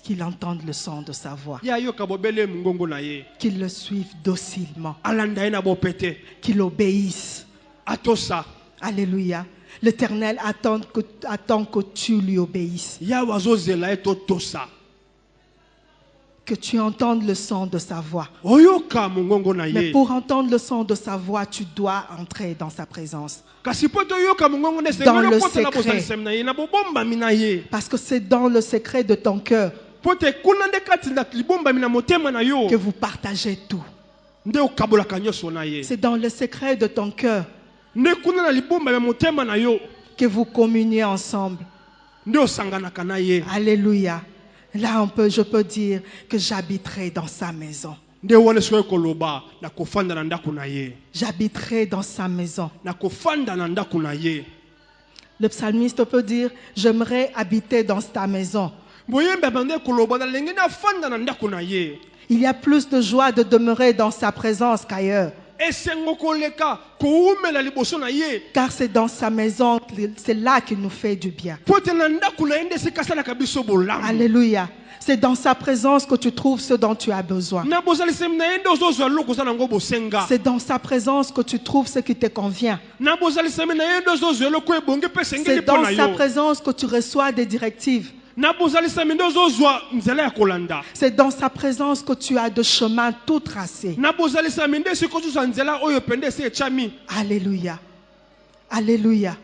[SPEAKER 4] qu'il entende le son de sa voix,
[SPEAKER 5] ye ayoka bobele mongongo na ye
[SPEAKER 4] qu'il le suive docilement,
[SPEAKER 5] alanda ye na bopete
[SPEAKER 4] qu'il obéisse.
[SPEAKER 5] atosa
[SPEAKER 4] Alléluia. L'Éternel attend que tu lui obéisses,
[SPEAKER 5] yawe azozela ye totosa
[SPEAKER 4] que tu entendes le son de sa voix.
[SPEAKER 5] oyoka mongongo na
[SPEAKER 4] Mais
[SPEAKER 5] ye
[SPEAKER 4] pour entendre le son de sa voix, tu dois entrer dans sa présence.
[SPEAKER 5] kasi mpo ete oyoka mongongo na
[SPEAKER 4] Dans le
[SPEAKER 5] esengeli okotela
[SPEAKER 4] secret.
[SPEAKER 5] bozalisami na ye na bobombami na ye
[SPEAKER 4] Parce que c'est dans le secret de ton cœur
[SPEAKER 5] mpo ete kuna nde kati na libombami na motema na yo
[SPEAKER 4] que vous partagez tout.
[SPEAKER 5] nde okabolaka nyonso na ye
[SPEAKER 4] C'est dans le secret de ton cœur
[SPEAKER 5] nde kuna na libombami ya motema na yo
[SPEAKER 4] que vous communiez ensemble.
[SPEAKER 5] nde osanganaka na ye
[SPEAKER 4] Alléluia. Là, je peux dire que j'habiterai dans sa maison.
[SPEAKER 5] nde wana soki koloba na kofanda na ndako na ye.
[SPEAKER 4] J'habiterai dans sa maison.
[SPEAKER 5] Na kofanda na ndako na ye.
[SPEAKER 4] Le psalmiste peut dire, j'aimerais habiter dans ta maison.
[SPEAKER 5] Boyembe bande koloba na lenge na fanda na ndako na ye.
[SPEAKER 4] Il y a plus de joie de demeurer dans sa présence qu'ailleurs.
[SPEAKER 5] Esengo koleka koumela liboso na ye.
[SPEAKER 4] Car c'est dans sa maison, c'est là qu'il nous fait du bien.
[SPEAKER 5] Pote na ndako na ende se kasala kabiso bolamu.
[SPEAKER 4] Alléluia. C'est dans sa présence que tu trouves ce dont tu as besoin.
[SPEAKER 5] Na bozali sem na ende ozozo loko za ngo bosenga.
[SPEAKER 4] C'est dans sa présence que tu trouves ce qui te convient.
[SPEAKER 5] Na bozali sem na ende ozozo loko ebonge pesenge
[SPEAKER 4] C'est dans
[SPEAKER 5] lipona
[SPEAKER 4] sa
[SPEAKER 5] yo.
[SPEAKER 4] présence que tu reçois des directives.
[SPEAKER 5] Na bozali sem ende ozozo nzela ya kolanda.
[SPEAKER 4] C'est dans sa présence que tu as de chemin tout tracé.
[SPEAKER 5] Na bozali sem ende se kozo nzela oyo pende se chami.
[SPEAKER 4] Alléluia. Alléluia.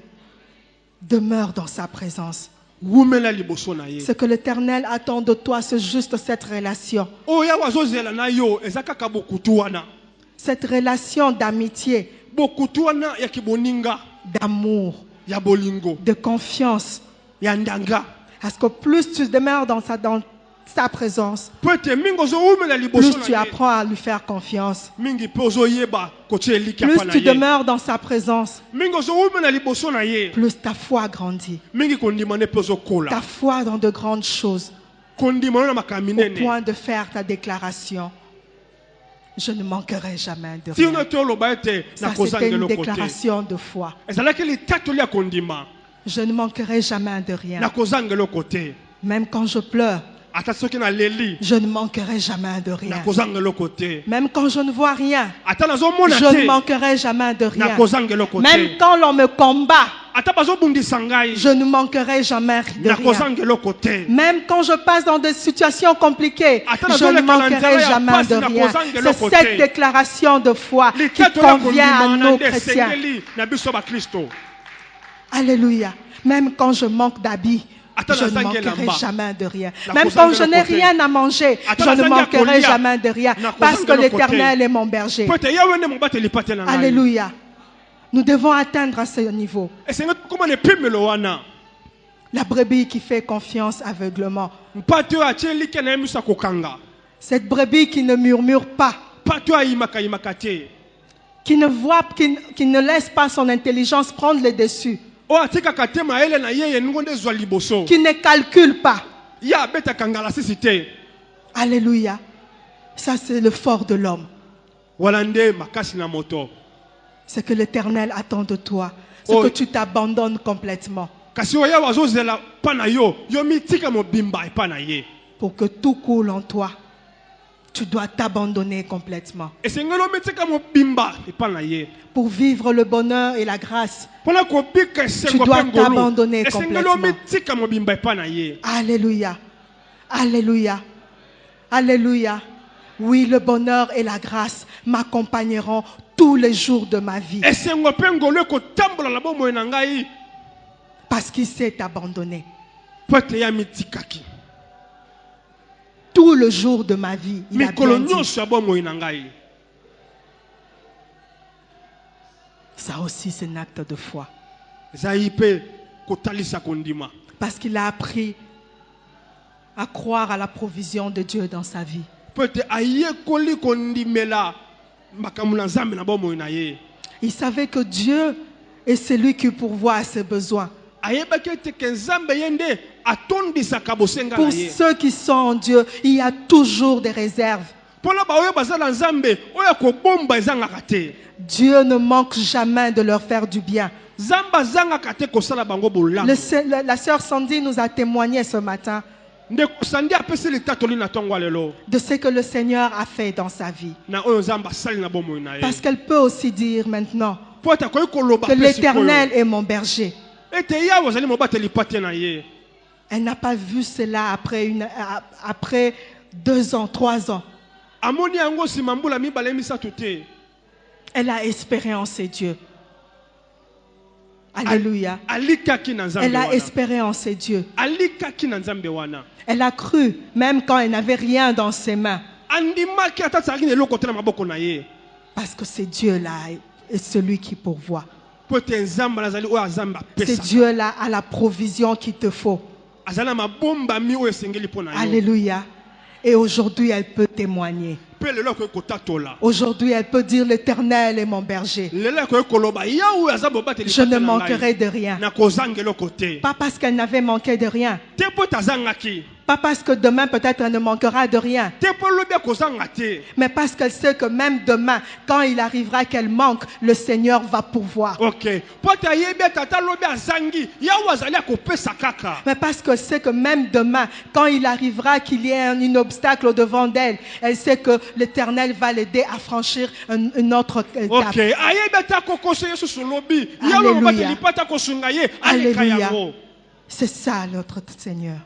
[SPEAKER 4] Demeure dans sa présence.
[SPEAKER 5] Wumela liboso na ye.
[SPEAKER 4] Ce que l'Éternel attend de toi, c'est juste cette relation.
[SPEAKER 5] Oya wazozela na yo ezakaka bokutu wana.
[SPEAKER 4] Cette relation d'amitié,
[SPEAKER 5] Bokutu wana ya kiboninga,
[SPEAKER 4] d'amour,
[SPEAKER 5] ya bolingo,
[SPEAKER 4] de confiance.
[SPEAKER 5] ya ndanga.
[SPEAKER 4] Parce que plus tu demeures dans sa présence,
[SPEAKER 5] Pwete mingo zo wumela liboso
[SPEAKER 4] plus tu
[SPEAKER 5] na ye.
[SPEAKER 4] apprends à lui faire confiance.
[SPEAKER 5] Mingi pozo yeba koche eliki
[SPEAKER 4] Plus
[SPEAKER 5] apana
[SPEAKER 4] tu
[SPEAKER 5] ye.
[SPEAKER 4] demeures dans sa présence,
[SPEAKER 5] Mingo zo wumela liboso na ye.
[SPEAKER 4] plus ta foi grandit.
[SPEAKER 5] Mingi kondima ne pozo
[SPEAKER 4] Ta
[SPEAKER 5] kola.
[SPEAKER 4] foi dans de grandes choses,
[SPEAKER 5] Kondima na
[SPEAKER 4] au
[SPEAKER 5] makamine ne.
[SPEAKER 4] point de faire ta déclaration. Je ne manquerai jamais de
[SPEAKER 5] Si on
[SPEAKER 4] rien.
[SPEAKER 5] a te loba ete
[SPEAKER 4] Ça,
[SPEAKER 5] na
[SPEAKER 4] c'était
[SPEAKER 5] kozangela
[SPEAKER 4] une
[SPEAKER 5] kote.
[SPEAKER 4] déclaration de foi.
[SPEAKER 5] Ezalaki litatoli ya kondima
[SPEAKER 4] Je ne manquerai jamais de rien.
[SPEAKER 5] na kozangela kote.
[SPEAKER 4] Même quand je pleure,
[SPEAKER 5] Ata soki na leli
[SPEAKER 4] je ne manquerai jamais de
[SPEAKER 5] na
[SPEAKER 4] rien.
[SPEAKER 5] kozangela kote.
[SPEAKER 4] Même quand je ne vois rien,
[SPEAKER 5] Ata nazomona
[SPEAKER 4] je ne
[SPEAKER 5] te
[SPEAKER 4] manquerai jamais de
[SPEAKER 5] na
[SPEAKER 4] rien.
[SPEAKER 5] kozangela kote.
[SPEAKER 4] Même quand l'on me combat,
[SPEAKER 5] Ata bazobundisa ngai
[SPEAKER 4] je ne manquerai jamais de
[SPEAKER 5] na
[SPEAKER 4] rien.
[SPEAKER 5] kozangela kote.
[SPEAKER 4] Même quand je passe dans des situations compliquées,
[SPEAKER 5] Attends,
[SPEAKER 4] je ne manquerai jamais de rien. C'est cette déclaration de foi qui convient à nos chrétiens.
[SPEAKER 5] na biso ba Kristo.
[SPEAKER 4] Alléluia. Même quand je manque d'habits,
[SPEAKER 5] Attends,
[SPEAKER 4] je ne
[SPEAKER 5] na
[SPEAKER 4] manquerai
[SPEAKER 5] zangela mba.
[SPEAKER 4] jamais de rien.
[SPEAKER 5] Na
[SPEAKER 4] Même
[SPEAKER 5] kozangela
[SPEAKER 4] quand je n'ai
[SPEAKER 5] kote.
[SPEAKER 4] rien à manger,
[SPEAKER 5] Attends,
[SPEAKER 4] je
[SPEAKER 5] na
[SPEAKER 4] ne
[SPEAKER 5] zangela
[SPEAKER 4] manquerai
[SPEAKER 5] kolia.
[SPEAKER 4] jamais de rien.
[SPEAKER 5] Na
[SPEAKER 4] Parce que
[SPEAKER 5] kozangela kote.
[SPEAKER 4] l'Éternel est mon berger.
[SPEAKER 5] Pwete yawe ne mobateli pate na ngai.
[SPEAKER 4] Alléluia. Nous devons atteindre à ce niveau.
[SPEAKER 5] Esenga koma ne pimelo wana.
[SPEAKER 4] La brebis qui fait confiance aveuglement.
[SPEAKER 5] Mpate oyo atie elike na ye miso ya kokanga.
[SPEAKER 4] Cette brebis qui ne murmure pas.
[SPEAKER 5] Mpate oyo ayimaka te.
[SPEAKER 4] Qui ne voit, qui ne laisse pas son intelligence prendre le dessus.
[SPEAKER 5] Oyo atikaka te mayele na ye ye ningo nde ezwa liboso.
[SPEAKER 4] Qui ne calcule pas.
[SPEAKER 5] Ye abetaka ngala sisi te.
[SPEAKER 4] Alléluia. Ça, c'est le fort de l'homme.
[SPEAKER 5] Wana nde makasi na moto.
[SPEAKER 4] Ce que l'Éternel attend de toi, c'est
[SPEAKER 5] Oh.
[SPEAKER 4] que tu t'abandonnes complètement
[SPEAKER 5] Kasi oyo wazozela pa na yo, yo mitika mobimba epa na ye.
[SPEAKER 4] pour que tout coule en toi. Tu dois t'abandonner complètement
[SPEAKER 5] Esengeli omitika mobimba epa na ye.
[SPEAKER 4] pour vivre le bonheur et la grâce.
[SPEAKER 5] Mpona kobika esengo
[SPEAKER 4] dois
[SPEAKER 5] mpe ngolu.
[SPEAKER 4] t'abandonner
[SPEAKER 5] Esengeli
[SPEAKER 4] complètement.
[SPEAKER 5] omitika mobimba epa na ye.
[SPEAKER 4] Alléluia. Alléluia. Alléluia. Oui, le bonheur et la grâce m'accompagneront tous les jours de ma vie
[SPEAKER 5] Esengo mpe ngolu ekotambola na bomoi na ngai.
[SPEAKER 4] parce qu'il s'est abandonné.
[SPEAKER 5] Po ete ye amitikaki.
[SPEAKER 4] Tout le jour de ma vie, il a
[SPEAKER 5] Mikolo
[SPEAKER 4] bien dit.
[SPEAKER 5] nyonso ya bomoi na ngai.
[SPEAKER 4] Ça aussi, c'est un acte de foi.
[SPEAKER 5] Ezali mpe kotalisa kondima.
[SPEAKER 4] Parce qu'il a appris à croire à la provision de Dieu dans sa vie.
[SPEAKER 5] Po ete ayekoli kondimela makambo na Nzambe na bomoi na ye.
[SPEAKER 4] Il savait que Dieu est celui qui pourvoit à ses besoins.
[SPEAKER 5] Ayebaki ete ke Nzambe ye nde atondisaka bosenga na
[SPEAKER 4] Pour
[SPEAKER 5] ye.
[SPEAKER 4] ceux qui sont en Dieu, il y a toujours des réserves.
[SPEAKER 5] Mpona baoyo baza na Nzambe oyo kobomba ezangaka te.
[SPEAKER 4] Dieu ne manque jamais de leur faire du bien.
[SPEAKER 5] Nzambe azangaka te kosala bango bolamu.
[SPEAKER 4] La sœur Sandy nous a témoigné ce matin
[SPEAKER 5] Ndeko Sandi apesi litatoli na ntongo ya lelo
[SPEAKER 4] de ce que le Seigneur a fait dans sa vie.
[SPEAKER 5] na oyo Nzambe asali na bomoi na ye.
[SPEAKER 4] Parce qu'elle peut aussi dire maintenant
[SPEAKER 5] Po ete akoki koloba
[SPEAKER 4] que
[SPEAKER 5] mpe sikoyo
[SPEAKER 4] l'Éternel est mon berger.
[SPEAKER 5] ete Yawe azali mobateli pate na ye.
[SPEAKER 4] Elle n'a pas vu cela après 2 ans, 3 ans.
[SPEAKER 5] Amoni yango nsima mbula mibale misato te.
[SPEAKER 4] Elle a espéré en ses dieux. Alléluia.
[SPEAKER 5] Alikaki na Nzambe
[SPEAKER 4] Elle a
[SPEAKER 5] wana.
[SPEAKER 4] espéré en ses dieux.
[SPEAKER 5] Alikaki na Nzambe wana.
[SPEAKER 4] Elle a cru, même quand elle n'avait rien dans ses mains.
[SPEAKER 5] Andimaki ata azalaki na eloko te na maboko na ye.
[SPEAKER 4] Parce que c'est Dieu-là est celui qui pourvoit.
[SPEAKER 5] Po ete Nzambe azali oyo Nzambe
[SPEAKER 4] C'est
[SPEAKER 5] apesa.
[SPEAKER 4] Dieu-là a la provision qu'il te faut.
[SPEAKER 5] azala mabombami oyo esengeli mpo na yo.
[SPEAKER 4] Alléluia. Et aujourd'hui, elle peut témoigner.
[SPEAKER 5] Mpe lelo akoki kotatola.
[SPEAKER 4] Aujourd'hui, elle peut dire l'Éternel est mon berger.
[SPEAKER 5] Lelo akoki koloba yawe aza bobateli
[SPEAKER 4] Je ne
[SPEAKER 5] pata na ngai.
[SPEAKER 4] manquerai de rien.
[SPEAKER 5] Na kozangela kote.
[SPEAKER 4] Pas parce qu'elle n'avait manqué de rien.
[SPEAKER 5] Te mpo tazangaki.
[SPEAKER 4] Pas parce que demain, peut-être, elle ne manquera de rien.
[SPEAKER 5] Te mpo lobi akozanga te.
[SPEAKER 4] Mais parce qu'elle sait que même demain, quand il arrivera qu'elle manque, le Seigneur va pourvoir.
[SPEAKER 5] Ok. Mpo tayebi tata lobi azangi yawe azali akopesa kaka.
[SPEAKER 4] Mais parce qu'elle sait que même demain, quand il arrivera qu'il y ait un obstacle au-devant d'elle, elle sait que l'Éternel va l'aider à franchir une autre étape.
[SPEAKER 5] Ok. Ayebi ata kokoso yesu solobi. Yawe
[SPEAKER 4] Alléluia.
[SPEAKER 5] bobateli pata kosunga ye aleka
[SPEAKER 4] Alléluia.
[SPEAKER 5] yango.
[SPEAKER 4] C'est ça notre Seigneur.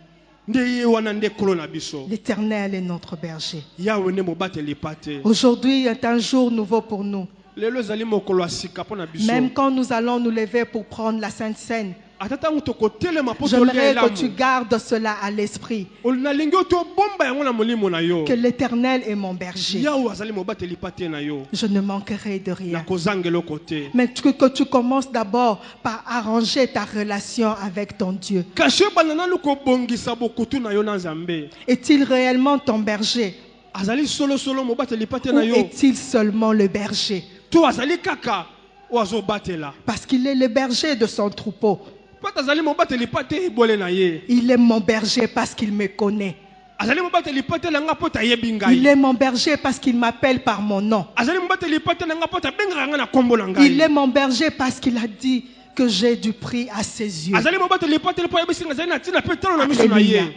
[SPEAKER 5] Nde ye wana nde kolo na biso.
[SPEAKER 4] L'Éternel est notre berger.
[SPEAKER 5] Yawe ne mobateli pate.
[SPEAKER 4] Aujourd'hui est un jour nouveau pour nous.
[SPEAKER 5] Lelo ezali mokolo ya sika mpo na biso.
[SPEAKER 4] Même quand nous allons nous lever pour prendre la Sainte Seine,
[SPEAKER 5] Ata tango tokotelema mpo
[SPEAKER 4] j'aimerais
[SPEAKER 5] tolia
[SPEAKER 4] que tu
[SPEAKER 5] elamu.
[SPEAKER 4] gardes cela à l'esprit.
[SPEAKER 5] Nalingi tobomba yango na molimo na yo.
[SPEAKER 4] Que l'Éternel est mon berger.
[SPEAKER 5] Yawe azali mobateli pate na yo.
[SPEAKER 4] Je ne manquerai de
[SPEAKER 5] Na
[SPEAKER 4] rien.
[SPEAKER 5] kozangela kote.
[SPEAKER 4] Mais que tu commences d'abord par arranger ta relation avec ton Dieu.
[SPEAKER 5] Kashe banana lukobongisa bokutu na yo na Nzambe.
[SPEAKER 4] Est-il réellement ton berger
[SPEAKER 5] Azali solo mobateli pate
[SPEAKER 4] ou
[SPEAKER 5] na yo.
[SPEAKER 4] est-il seulement le berger?
[SPEAKER 5] To azali kaka oazo batela.
[SPEAKER 4] Parce qu'il est le berger de son troupeau.
[SPEAKER 5] Pata azali mobateli pate ibole na ye.
[SPEAKER 4] Il est mon berger parce qu'il me connaît.
[SPEAKER 5] Azali mobateli pate na nga pota yebi
[SPEAKER 4] Il
[SPEAKER 5] ngai.
[SPEAKER 4] est mon berger parce qu'il m'appelle par mon nom.
[SPEAKER 5] Azali mobateli pate na nga pota benga nga na kombo na
[SPEAKER 4] Il est
[SPEAKER 5] ngai.
[SPEAKER 4] mon berger parce qu'il a dit que j'ai du prix à ses yeux.
[SPEAKER 5] Azali mobateli pate po yebisi nga azali na tina pe talo na miso na
[SPEAKER 4] Alléluia.
[SPEAKER 5] ye.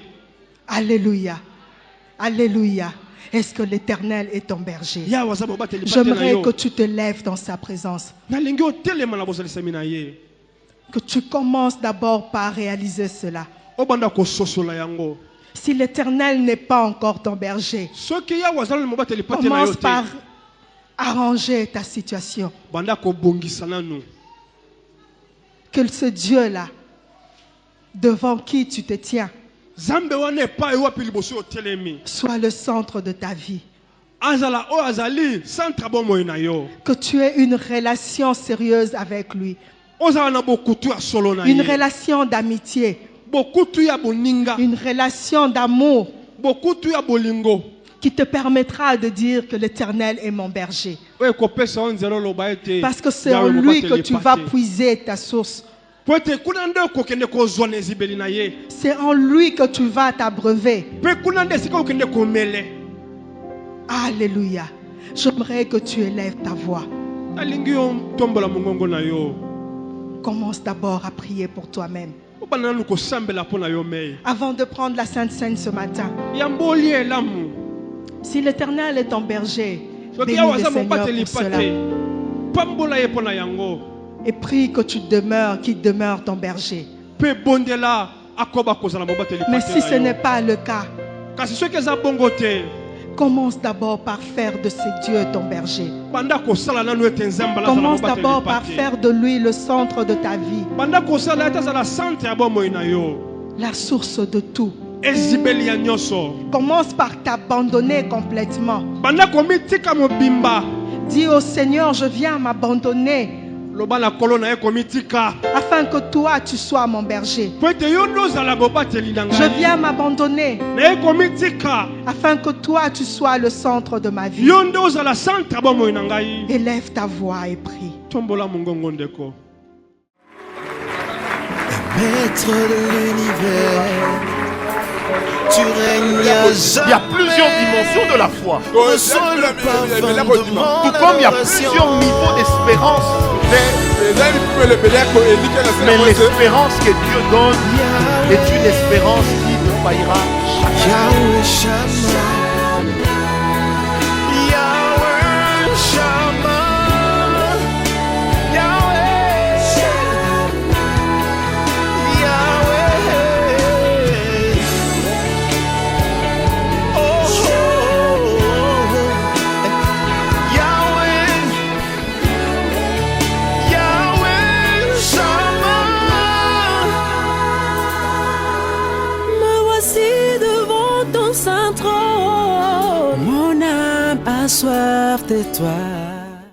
[SPEAKER 4] Alléluia. Alléluia. Est-ce que l'Éternel est ton berger?
[SPEAKER 5] Yawe aza mobateli pate na
[SPEAKER 4] J'aimerais
[SPEAKER 5] yo.
[SPEAKER 4] que tu te lèves dans sa présence.
[SPEAKER 5] Nalingi otelema na bozalisami na ye.
[SPEAKER 4] Que tu commences d'abord par réaliser cela.
[SPEAKER 5] Obanda kososola yango.
[SPEAKER 4] Si l'Éternel n'est pas encore ton berger,
[SPEAKER 5] Soki yawe azali mobateli pate na yo
[SPEAKER 4] commence
[SPEAKER 5] te.
[SPEAKER 4] par arranger ta situation.
[SPEAKER 5] Banda kobongisa nanu.
[SPEAKER 4] Que ce Dieu-là, devant qui tu te tiens,
[SPEAKER 5] Zambe wana epai wapi liboso otelemi.
[SPEAKER 4] soit le centre de ta vie.
[SPEAKER 5] Azala o azali centre bomoi na yo.
[SPEAKER 4] Que tu aies une relation sérieuse avec lui.
[SPEAKER 5] Ozala na bokutu ya solo na
[SPEAKER 4] Une
[SPEAKER 5] ye.
[SPEAKER 4] relation d'amitié.
[SPEAKER 5] Bokutu ya boninga.
[SPEAKER 4] Une relation d'amour
[SPEAKER 5] Bokutu ya bolingo.
[SPEAKER 4] qui te permettra de dire que l'Éternel est mon berger.
[SPEAKER 5] Oyo kopesa o nzela oloba ete.
[SPEAKER 4] Parce que c'est en
[SPEAKER 5] Yawe
[SPEAKER 4] lui que
[SPEAKER 5] mobateli
[SPEAKER 4] tu vas
[SPEAKER 5] pate.
[SPEAKER 4] puiser ta source.
[SPEAKER 5] Po ete kuna nde okokende kozwa na ezibeli na ye.
[SPEAKER 4] C'est en lui que tu vas t'abreuver.
[SPEAKER 5] Mpe kuna nde esika okende komele.
[SPEAKER 4] Alléluia. J'aimerais que tu élèves ta voix.
[SPEAKER 5] Nalingi yo tombola mongongo na yo.
[SPEAKER 4] Commence d'abord à prier pour toi-même.
[SPEAKER 5] Obanda nanu kosambela mpo na yo mei.
[SPEAKER 4] Avant de prendre la Sainte Seine ce matin,
[SPEAKER 5] Yambo olie elamu.
[SPEAKER 4] si l'Éternel est ton berger,
[SPEAKER 5] Soki
[SPEAKER 4] bénis
[SPEAKER 5] yawe
[SPEAKER 4] le
[SPEAKER 5] aza
[SPEAKER 4] Seigneur
[SPEAKER 5] mobateli
[SPEAKER 4] pour cela.
[SPEAKER 5] pate. Pambola ye mpo na yango.
[SPEAKER 4] Et prie que tu demeures, qu'il demeure ton berger.
[SPEAKER 5] Mpe bondela akoba kozala mobateli
[SPEAKER 4] Mais
[SPEAKER 5] pate
[SPEAKER 4] si
[SPEAKER 5] na
[SPEAKER 4] ce
[SPEAKER 5] yo.
[SPEAKER 4] n'est pas le cas,
[SPEAKER 5] Kasi soki eza bongo te.
[SPEAKER 4] commence d'abord par faire de ce Dieu ton berger.
[SPEAKER 5] Banda kosala nanu ete nzambe azala
[SPEAKER 4] Commence
[SPEAKER 5] mobateli
[SPEAKER 4] d'abord par
[SPEAKER 5] pate.
[SPEAKER 4] faire de lui le centre de ta vie,
[SPEAKER 5] Banda kosala ete azala centre ya bomoi na yo.
[SPEAKER 4] la source de tout.
[SPEAKER 5] Ezibeli ya nyonso.
[SPEAKER 4] Commence par t'abandonner complètement.
[SPEAKER 5] Banda komitika mobimba.
[SPEAKER 4] Dis au Seigneur, je viens m'abandonner
[SPEAKER 5] Loba na kolo na ye komitika.
[SPEAKER 4] afin que toi tu sois mon berger.
[SPEAKER 5] Po ete yo nde ozala bobateli na
[SPEAKER 4] Je
[SPEAKER 5] ngai.
[SPEAKER 4] viens m'abandonner
[SPEAKER 5] Na ye komitika.
[SPEAKER 4] afin que toi tu sois le centre de ma vie.
[SPEAKER 5] Yo nde ozala centre ya bomoi na ngai.
[SPEAKER 4] Élève ta voix et prie.
[SPEAKER 5] Tombola mongongo ndeko.
[SPEAKER 1] Maître de l'univers, tu règnes à
[SPEAKER 2] Il y a
[SPEAKER 1] jamais.
[SPEAKER 2] plusieurs dimensions de la foi.
[SPEAKER 1] Ressens le parfum de
[SPEAKER 2] Tout comme il y a plusieurs niveaux d'espérance. Mais l'espérance que Dieu donne est une espérance qui ne faillira jamais.
[SPEAKER 1] Yahweh Shammah, Yahweh Shammah, Yahweh Yahweh. Oh, oh, oh. Yahweh, Yahweh Shammah.
[SPEAKER 3] Me voici devant ton saint trône. Mon âme a soif de toi.